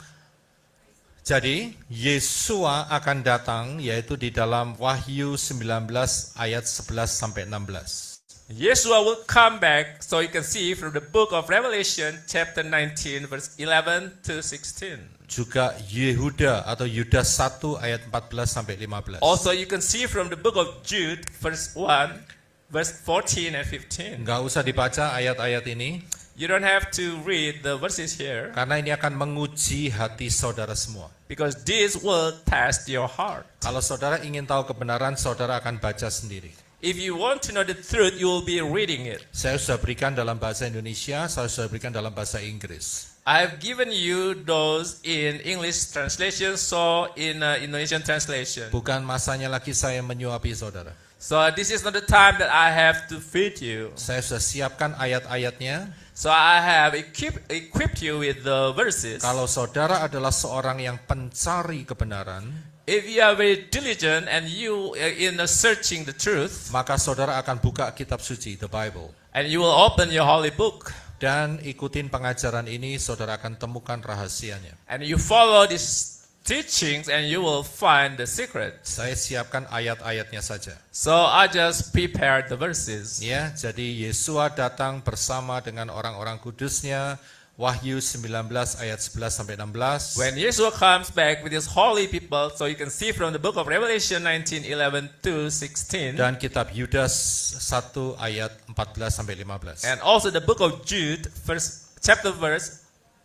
Jadi, Yesua akan datang yaitu di dalam Wahyu 19 ayat 11 sampai 16. Yeshua will come back, so you can see from the book of Revelation, chapter 19, verse 11 to 16. Juga Yehuda atau Yudas 1 ayat 14 sampai 15. Also, you can see from the book of Jude, verse 1, verse 14 and 15. Enggak usah dibaca ayat-ayat ini. You don't have to read the verses here Karena ini akan menguji hati saudara semua. because this will test your heart. Kalau saudara ingin tahu kebenaran, saudara akan baca sendiri. If you want to know the truth, you will be reading it. Saya sudah berikan dalam bahasa Indonesia, saya sudah berikan dalam bahasa Inggris. I have given you those in English translation, so in Indonesian translation. Bukan masanya lagi saya menyuapi saudara. So this is not the time that I have to feed you. Saya sudah siapkan ayat-ayatnya. So I have equipped you with the verses. Kalau saudara adalah seorang yang pencari kebenaran, If you are very diligent and you in searching the truth, maka saudara akan buka kitab suci, the Bible. and you will open your holy book, Dan ikutin pengajaran ini, saudara akan temukan rahasianya. and you follow these teachings, and you will find the secret. Saya siapkan ayat-ayatnya saja. So I just prepared the verses. Ya, jadi Yesua datang bersama dengan orang-orang kudusnya. Wahyu 19 ayat 11 sampai 16. When Yeshua comes back with his holy people, so you can see from the book of Revelation 19:11 to 16, Dan kitab Yudas 1 ayat 14 sampai 15. and also the book of Jude,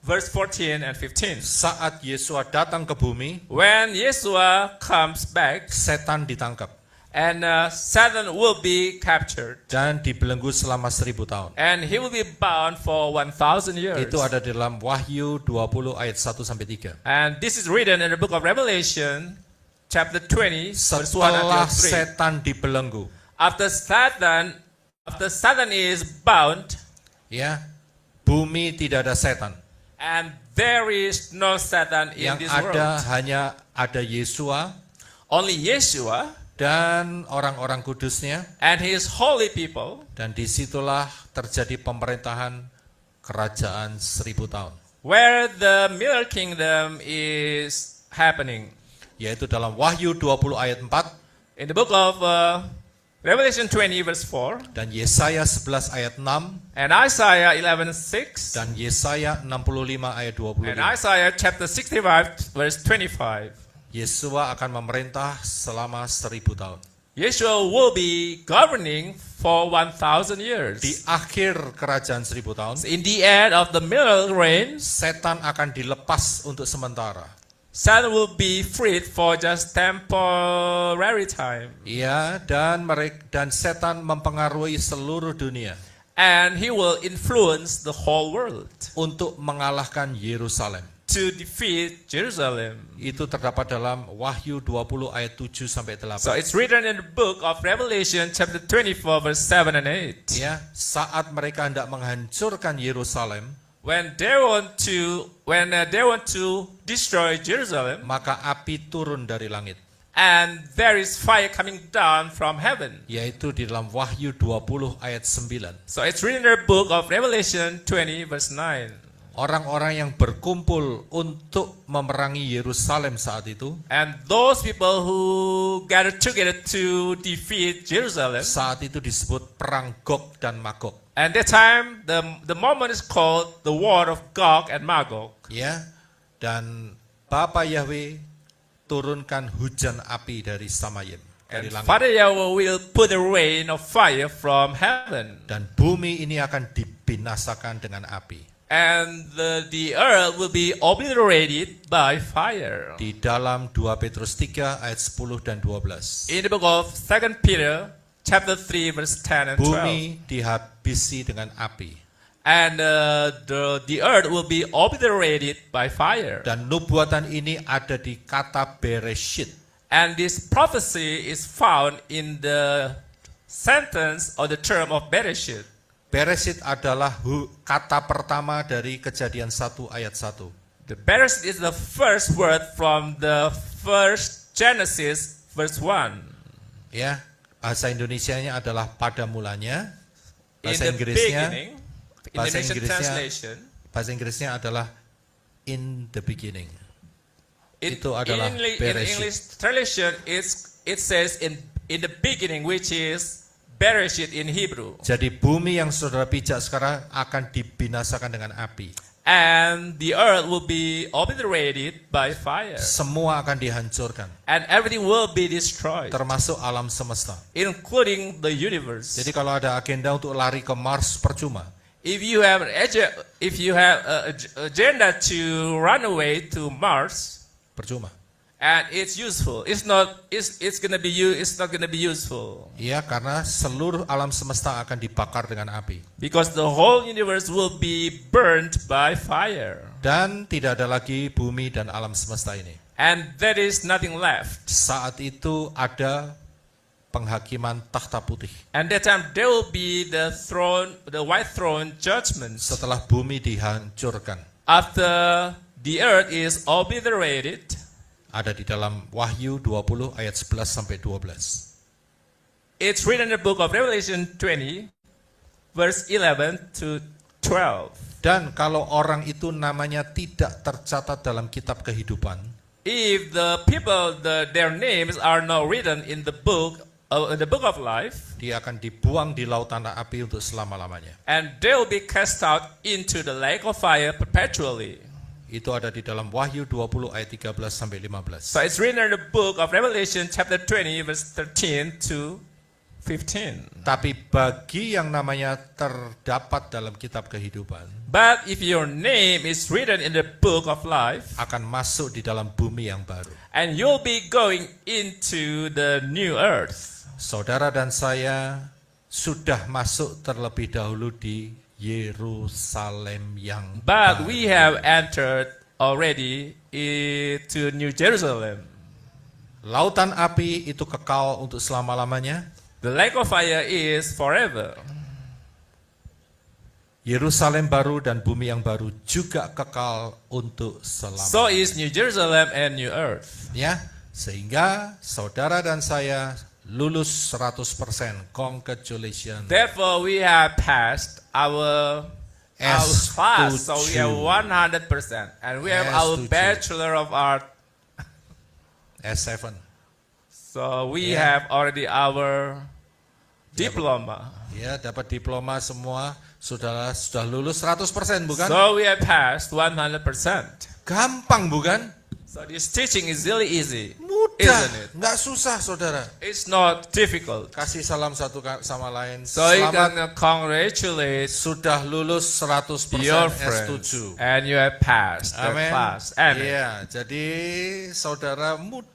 verse 14 and 15. Saat Yesua datang ke bumi, When Yeshua comes back, setan ditangkap and Satan will be captured, dan dibelenggu selama 1000 tahun. and he will be bound for 1,000 years. Itu ada di dalam Wahyu 20 ayat 1 sampai 3. And this is written in the book of Revelation, chapter 20, verse 1 Setelah until 3. setan dibelenggu, After Satan is bound, ya, bumi tidak ada setan. and there is no Satan in Yang this ada world. hanya ada Yesua Only Yeshua dan orang-orang kudusnya, and his holy people, dan disitulah terjadi pemerintahan kerajaan 1000 tahun, where the middle kingdom is happening. yaitu dalam Wahyu 20 ayat 4 In the book of Revelation 20 verse 4, dan Yesaya 11 ayat 6 and Isaiah 11:6, dan Yesaya 65 ayat and 25. Isaiah chapter 65 verse 25. Yesua akan memerintah selama 1000 tahun. Yeshua will be governing for 1,000 years. Di akhir kerajaan 1000 tahun, In the end of the middle reign, setan akan dilepas untuk sementara. Satan will be freed for just temporary time. Iya, dan setan mempengaruhi seluruh dunia And he will influence the whole world untuk mengalahkan Yerusalem. to defeat Jerusalem. Itu terdapat dalam Wahyu 20 ayat 7 sampai 8. So it's written in the book of Revelation chapter 24 verse 7 and 8. Ya, saat mereka hendak menghancurkan Yerusalem, When they want to destroy Jerusalem, maka api turun dari langit, and there is fire coming down from heaven. yaitu di dalam Wahyu 20 ayat 9. So it's written in the book of Revelation 20 verse 9. Orang-orang yang berkumpul untuk memerangi Yerusalem saat itu, And those people who gathered together to defeat Jerusalem, saat itu disebut perang Gog dan Magog. and that time the moment is called the war of Gog and Magog. Ya, dan Bapa Yahweh turunkan hujan api dari Samayim, dari And langit. Father Yahweh will put a rain of fire from heaven, Dan bumi ini akan dibinasakan dengan api. and the earth will be obliterated by fire. Di dalam 2 Petrus 3 ayat 10 dan 12. In the book of 2 Peter chapter 3 verse 10 and 12. Bumi dihabisi dengan api. And the earth will be obliterated by fire. Dan nubuatan ini ada di kata Bereshit. And this prophecy is found in the sentence or the term of Bereshit. Bereshit adalah kata pertama dari Kejadian 1 ayat 1. The Bereshit is the first word from the first Genesis verse 1. Ya, bahasa Indonesianya adalah pada mulanya. In Bahasa the Inggrisnya, beginning, bahasa Indonesian Inggrisnya- translation, bahasa Inggrisnya adalah in the beginning. Itu in adalah Bereshit. English translation it says in the beginning, which is Bereshit in Hebrew. Jadi bumi yang saudara pijak sekarang akan dibinasakan dengan api. And the earth will be obliterated by fire. Semua akan dihancurkan, And everything will be destroyed, termasuk alam semesta. including the universe. Jadi kalau ada agenda untuk lari ke Mars percuma. If you have agenda to run away to Mars, percuma. and it's useful, it's not gonna be useful Ya, karena seluruh alam semesta akan dibakar dengan api. because the whole universe will be burned by fire, Dan tidak ada lagi bumi dan alam semesta ini. and there is nothing left. Saat itu ada penghakiman takhta putih. And that time there will be the white throne judgment Setelah bumi dihancurkan. after the earth is obliterated. Ada di dalam Wahyu 20 ayat 11 sampai 12. It's written in the book of Revelation 20, verse 11 to 12. Dan kalau orang itu namanya tidak tercatat dalam kitab kehidupan, If the people, their names are not written in the book of life, dia akan dibuang di lautan api untuk selama-lamanya. and they will be cast out into the lake of fire perpetually. Itu ada di dalam Wahyu 20 ayat 13 sampai 15. So it's written in the book of Revelation chapter 20, verse 13 to 15. Tapi bagi yang namanya terdapat dalam kitab kehidupan, But if your name is written in the book of life, akan masuk di dalam bumi yang baru. and you'll be going into the new earth. Saudara dan saya sudah masuk terlebih dahulu di Yerusalem yang But baru. we have entered already to New Jerusalem. Lautan api itu kekal untuk selama-lamanya. The lake of fire is forever. Yerusalem baru dan bumi yang baru juga kekal untuk selamanya. So is New Jerusalem and New Earth. Ya, sehingga saudara dan saya lulus 100%. Congratulations. Therefore, we have passed our class. So we have 100%. And we have our S2. Bachelor of Art. S7. So we Yeah. have already our diploma. Ya, dapat diploma semua. Sudah lulus 100%, bukan? So we have passed 100%. Gampang, bukan? So this teaching is really easy, Mudah, isn't it? nggak susah, saudara. It's not difficult. Kasih salam satu sama lain. So you Selamat can congratulate sudah lulus 100% your friends, S7. and you have passed the Amin. class. Amen. Iya, jadi saudara mudah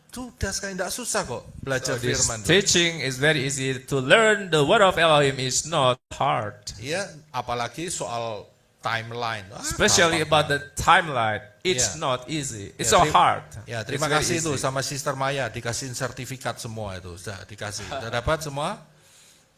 sekali, nggak susah kok belajar So this firman. teaching is very easy to learn. The word of Elohim is not hard, Iya, apalagi soal timeline. especially gampang. about the timeline. It's Yeah. not easy. It's Ya, so hard. Ya, It's terima very kasih itu easy. sama Sister Maya, dikasih sertifikat semua itu, sudah dikasih. Sudah dapat semua?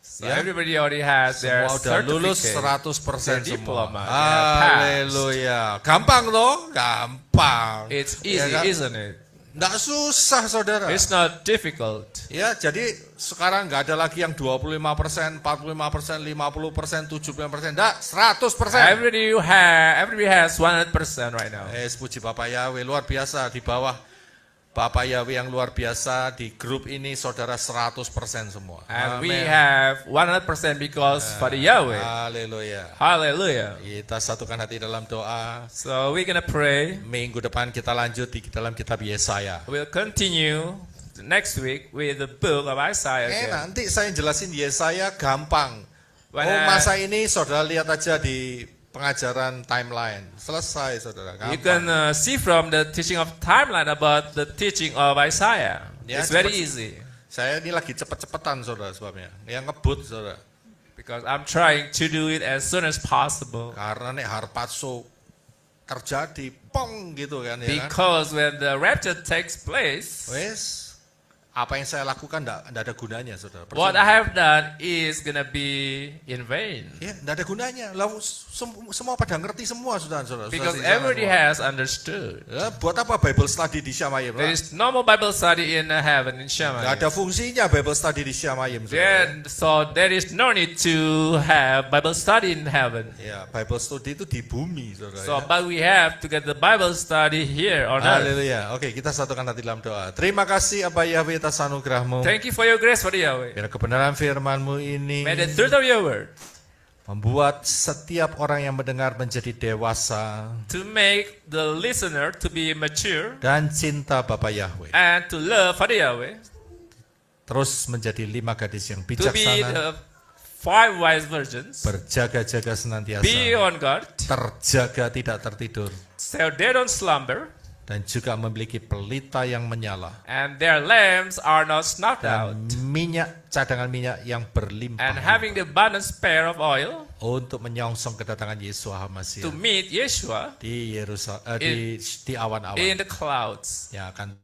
So Ya. everybody already has their Semua udah lulus certificate. 100% their semua. diploma, they have passed. Haleluya. Gampang loh, gampang. It's Ya easy, kan? isn't it? Nggak susah, saudara. It's not difficult. Ya, jadi sekarang nggak ada lagi yang 25%, 45%, 50%, 70%, enggak, 100%. Everybody has 100% right now. Puji Bapak Yahweh, luar biasa di bawah Bapak Yahweh yang luar biasa di grup ini saudara 100% semua. And we Amin. have 100% because for the Yahweh. Haleluya. Hallelujah. Kita satukan hati dalam doa. So we're gonna pray. Minggu depan kita lanjut di dalam kitab Yesaya. We'll continue next week with the book of Isaiah again. Nanti saya jelasin Yesaya gampang. When Masa ini saudara lihat aja di pengajaran timeline. Selesai saudara, You gampang. can see from the teaching of timeline about the teaching of Isaiah. Ya, It's very cepat- easy Saya ini lagi cepet-cepetan saudara sebabnya. Yang ngebut saudara. because I'm trying to do it as soon as possible. Karena nih harpazo terjadi, pong gitu kan ya kan. Because when the rapture takes place, Wes, apa yang saya lakukan enggak ada gunanya saudara. what Percuma. I have done is gonna be in vain. Ya, enggak ada gunanya. Lalu semua pada ngerti semua saudara. Because Saudara everybody semua. has understood. Ya, buat apa Bible study di Syamayim? There is no more Bible study in heaven in Shammai. Enggak ada fungsinya Bible study di Syamayim. So there is no need to have Bible study in heaven. Ya, Bible study itu di bumi, saudara. So, Ya. but we have to get the Bible study here on earth. Haleluya. Oke, kita satukan hati dalam doa. Terima kasih Abah Yahweh atas anugerah-Mu. Thank you for your grace, for the Yahweh. Biar kebenaran firman-Mu ini May the truth of your word membuat setiap orang yang mendengar menjadi dewasa to make the listener to be mature dan cinta Bapa Yahweh. and to love for the Yahweh, Terus menjadi 5 gadis yang to be bijaksana, the 5 wise virgins. berjaga-jaga senantiasa, Be on guard, terjaga tidak tertidur, so they don't slumber, dan juga memiliki pelita yang menyala, and their lamps are not snuffed out. dan cadangan minyak yang And berlimpah having the abundant spare of oil untuk menyongsong kedatangan Yesus to HaMasiah meet Yeshua di Yerusalem, di awan-awan in the clouds. yang akan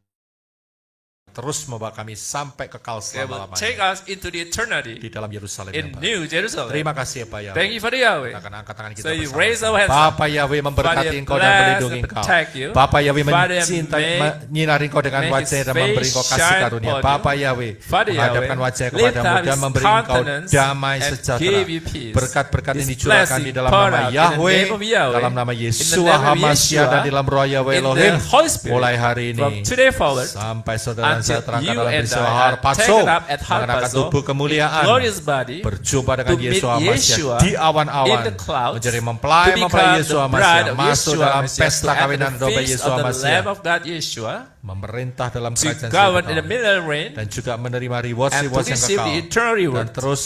terus membawa kami sampai kekal They will take selama-lamanya us into the eternity di dalam Yerusalem in yang baru. New Jerusalem. Terima kasih ya Pak Yahweh. Thank you for the Yahweh. Kita akan angkat tangan kita So you bersama. raise our hands up. Bapak Yahweh memberkati Father, engkau dan bless melindungi and engkau. protect you. Bapak Yahweh Father, mencintai, make- menyinari engkau dengan make wajah his dan memberi engkau face kasih shine karunia. upon you. Bapak Yahweh Father menghadapkan Yahweh, wajah lift kepadamu up dan his memberi engkau countenance damai and sejahtera. give you peace. Berkat-berkat This ini curahkan blessing di dalam pour nama out in the Yahweh, name of Yahweh, dalam nama in the Yeshua name of HaMasiah Yeshua, dan di dalam roh Yahweh in the Elohim. Holy Spirit, Mulai hari from ini today forward, sampai saudara dan until saya terangkan you dalam and peristiwa I are harpazo taken up at mengenakan Harpazo tubuh in kemuliaan, glorious body, berjumpa dengan to meet Yesus HaMasiah Yeshua di awan-awan, in the clouds, menjadi to mempelai become Yesus the bride HaMasiah, of masuk Yeshua dalam HaMasiah, pesta to enter kawinan the domba feast Yesus of the HaMasiah, Lamb of God Yeshua, memerintah dalam to kerajaan govern in the surga millennial reign, dan juga menerima and to reward-reward yang receive the kekal eternal dan reward, terus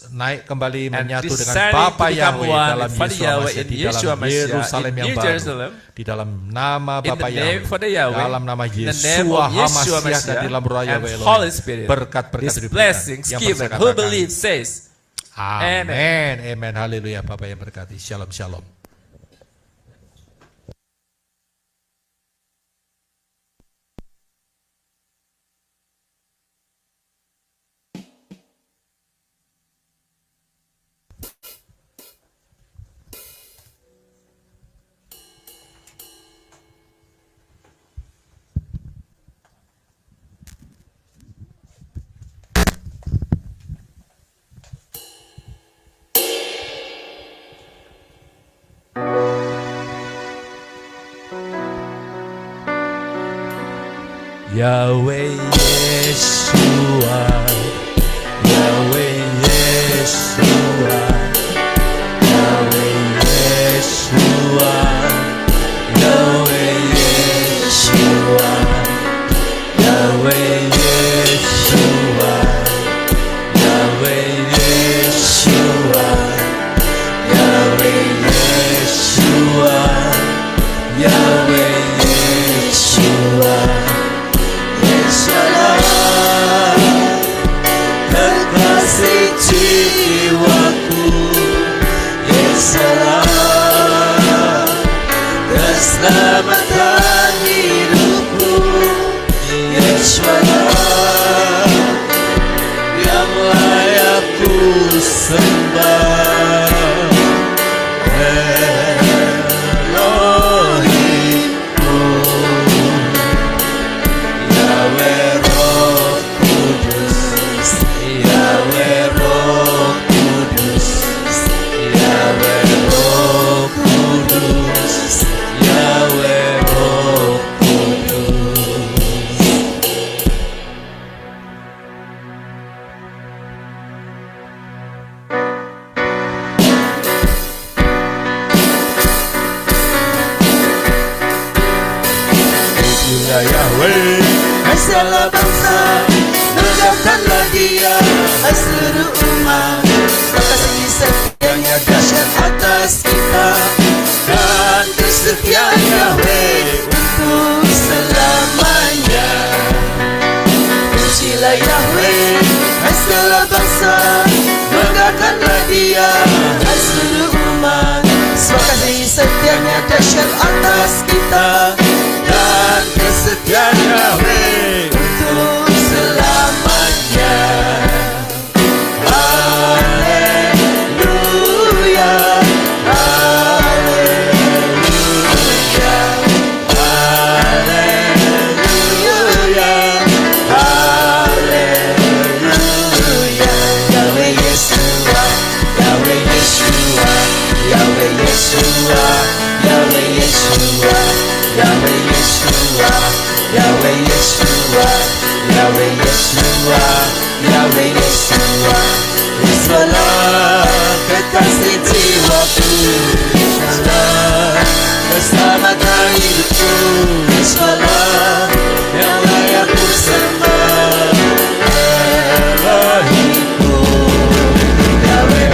naik kembali and menyatu dengan descending Bapa to become Yahweh one dalam with Father Yesus Yahweh HaMasiah in di Yeshua dalam HaMasiah Yerusalem in yang New baru, Jerusalem, di dalam nama in Bapa the name Yahweh, Father Yahweh, dalam nama in the name Yeshua of Yeshua HaMasiah dan Messiah, di dalam roh and Yahweh Holy Elohim. Spirit. Berkat-berkat These diberikan. blessings Yang given, percaya who katakan, believes says, Amin, amin, haleluya. Bapak yang berkati, shalom, shalom. Yahweh Yeshua, Yahweh Yeshua, Yahweh Yeshua, Yahweh Yeshua, Yahweh Yeshua, Yahweh Yeshua, Yahweh Yeshua, Yahweh Yeshua. Salam kekasih jiwaku, Yesalam keselamatan hidupku, Yesalam yang layak ku sembah, Elohimku. Yahweh Roh Kudus, Yahweh Roh Kudus, Yahweh Roh Kudus, Yahweh Roh Kudus. Itulah Yahweh, hai segala bangsa, negahkanlah Dia, hai seluruh umat. Kasih setianya dahsyat atas kita, dan kesetiaan Yahweh untuk selamanya. Pujilah Yahweh, hai segala bangsa, negahkanlah Dia, hai seluruh umat. Sebab kasih setianya dahsyat atas kita, dan kesetiaan Yahweh untuk selamanya. Haleluya, haleluya, haleluya, haleluya. Yahweh Yeshua, Yahweh Yeshua, Yahweh Yeshua, Yahweh Yeshua, Yahweh Yeshua, Yahweh Yeshua, Yahweh Yeshua, Yahweh Yeshua. Yesualah kekasih jiwaku, Yesualah keselamatan hidupku, Yesualah yang layak ku sembah, Elohimku. Yahweh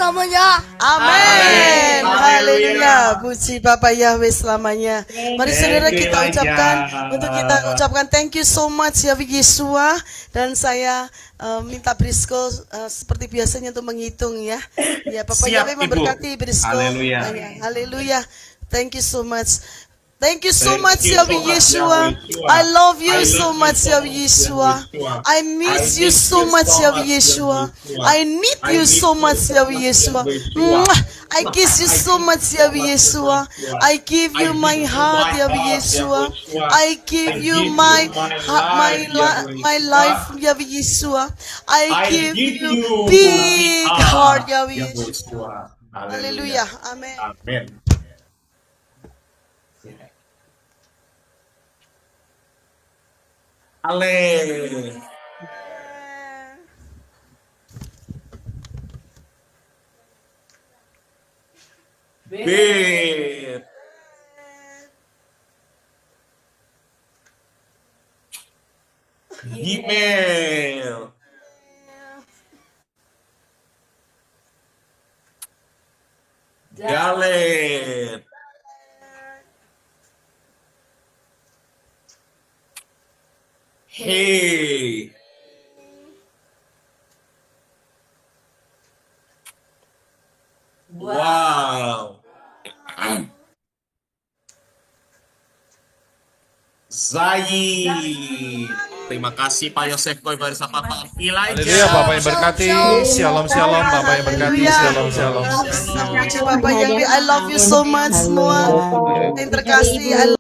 selamanya. Amin. Haleluya. Puji Bapak Yahweh selamanya. Mari saudara kita ucapkan thank you so much Yahweh Yeshua. Dan saya minta Brisco seperti biasanya untuk menghitung ya. Ya, Bapak Siap, Yahweh Ibu. memberkati Brisco. Haleluya. Haleluya. Thank you so much. Thank you so Thank much, you Yahweh so much, Yeshua. Yahweh I love you I so love much, you so Yahweh much, Yeshua. Yahweh I miss you so much, Yahweh Yeshua. I need you so much, Yahweh Yeshua. I kiss you so much, Yahweh Yeshua. I give you my heart, Yahweh Yeshua. I give you my life, Yahweh Yeshua. I give you big heart, Yahweh Yeshua. Hallelujah. Amen. Amin. Ale. Bet. Gmail. Galet. Hey. Wow. Zayi. Terima kasih Pak Yosef Koi bersama Pak Elijah. Haleluya, Bapak yang berkati. Shalom, shalom, Bapak yang berkati. Shalom, shalom. Puji Bapak Yahweh. I love you so much semua. Yang terkasih.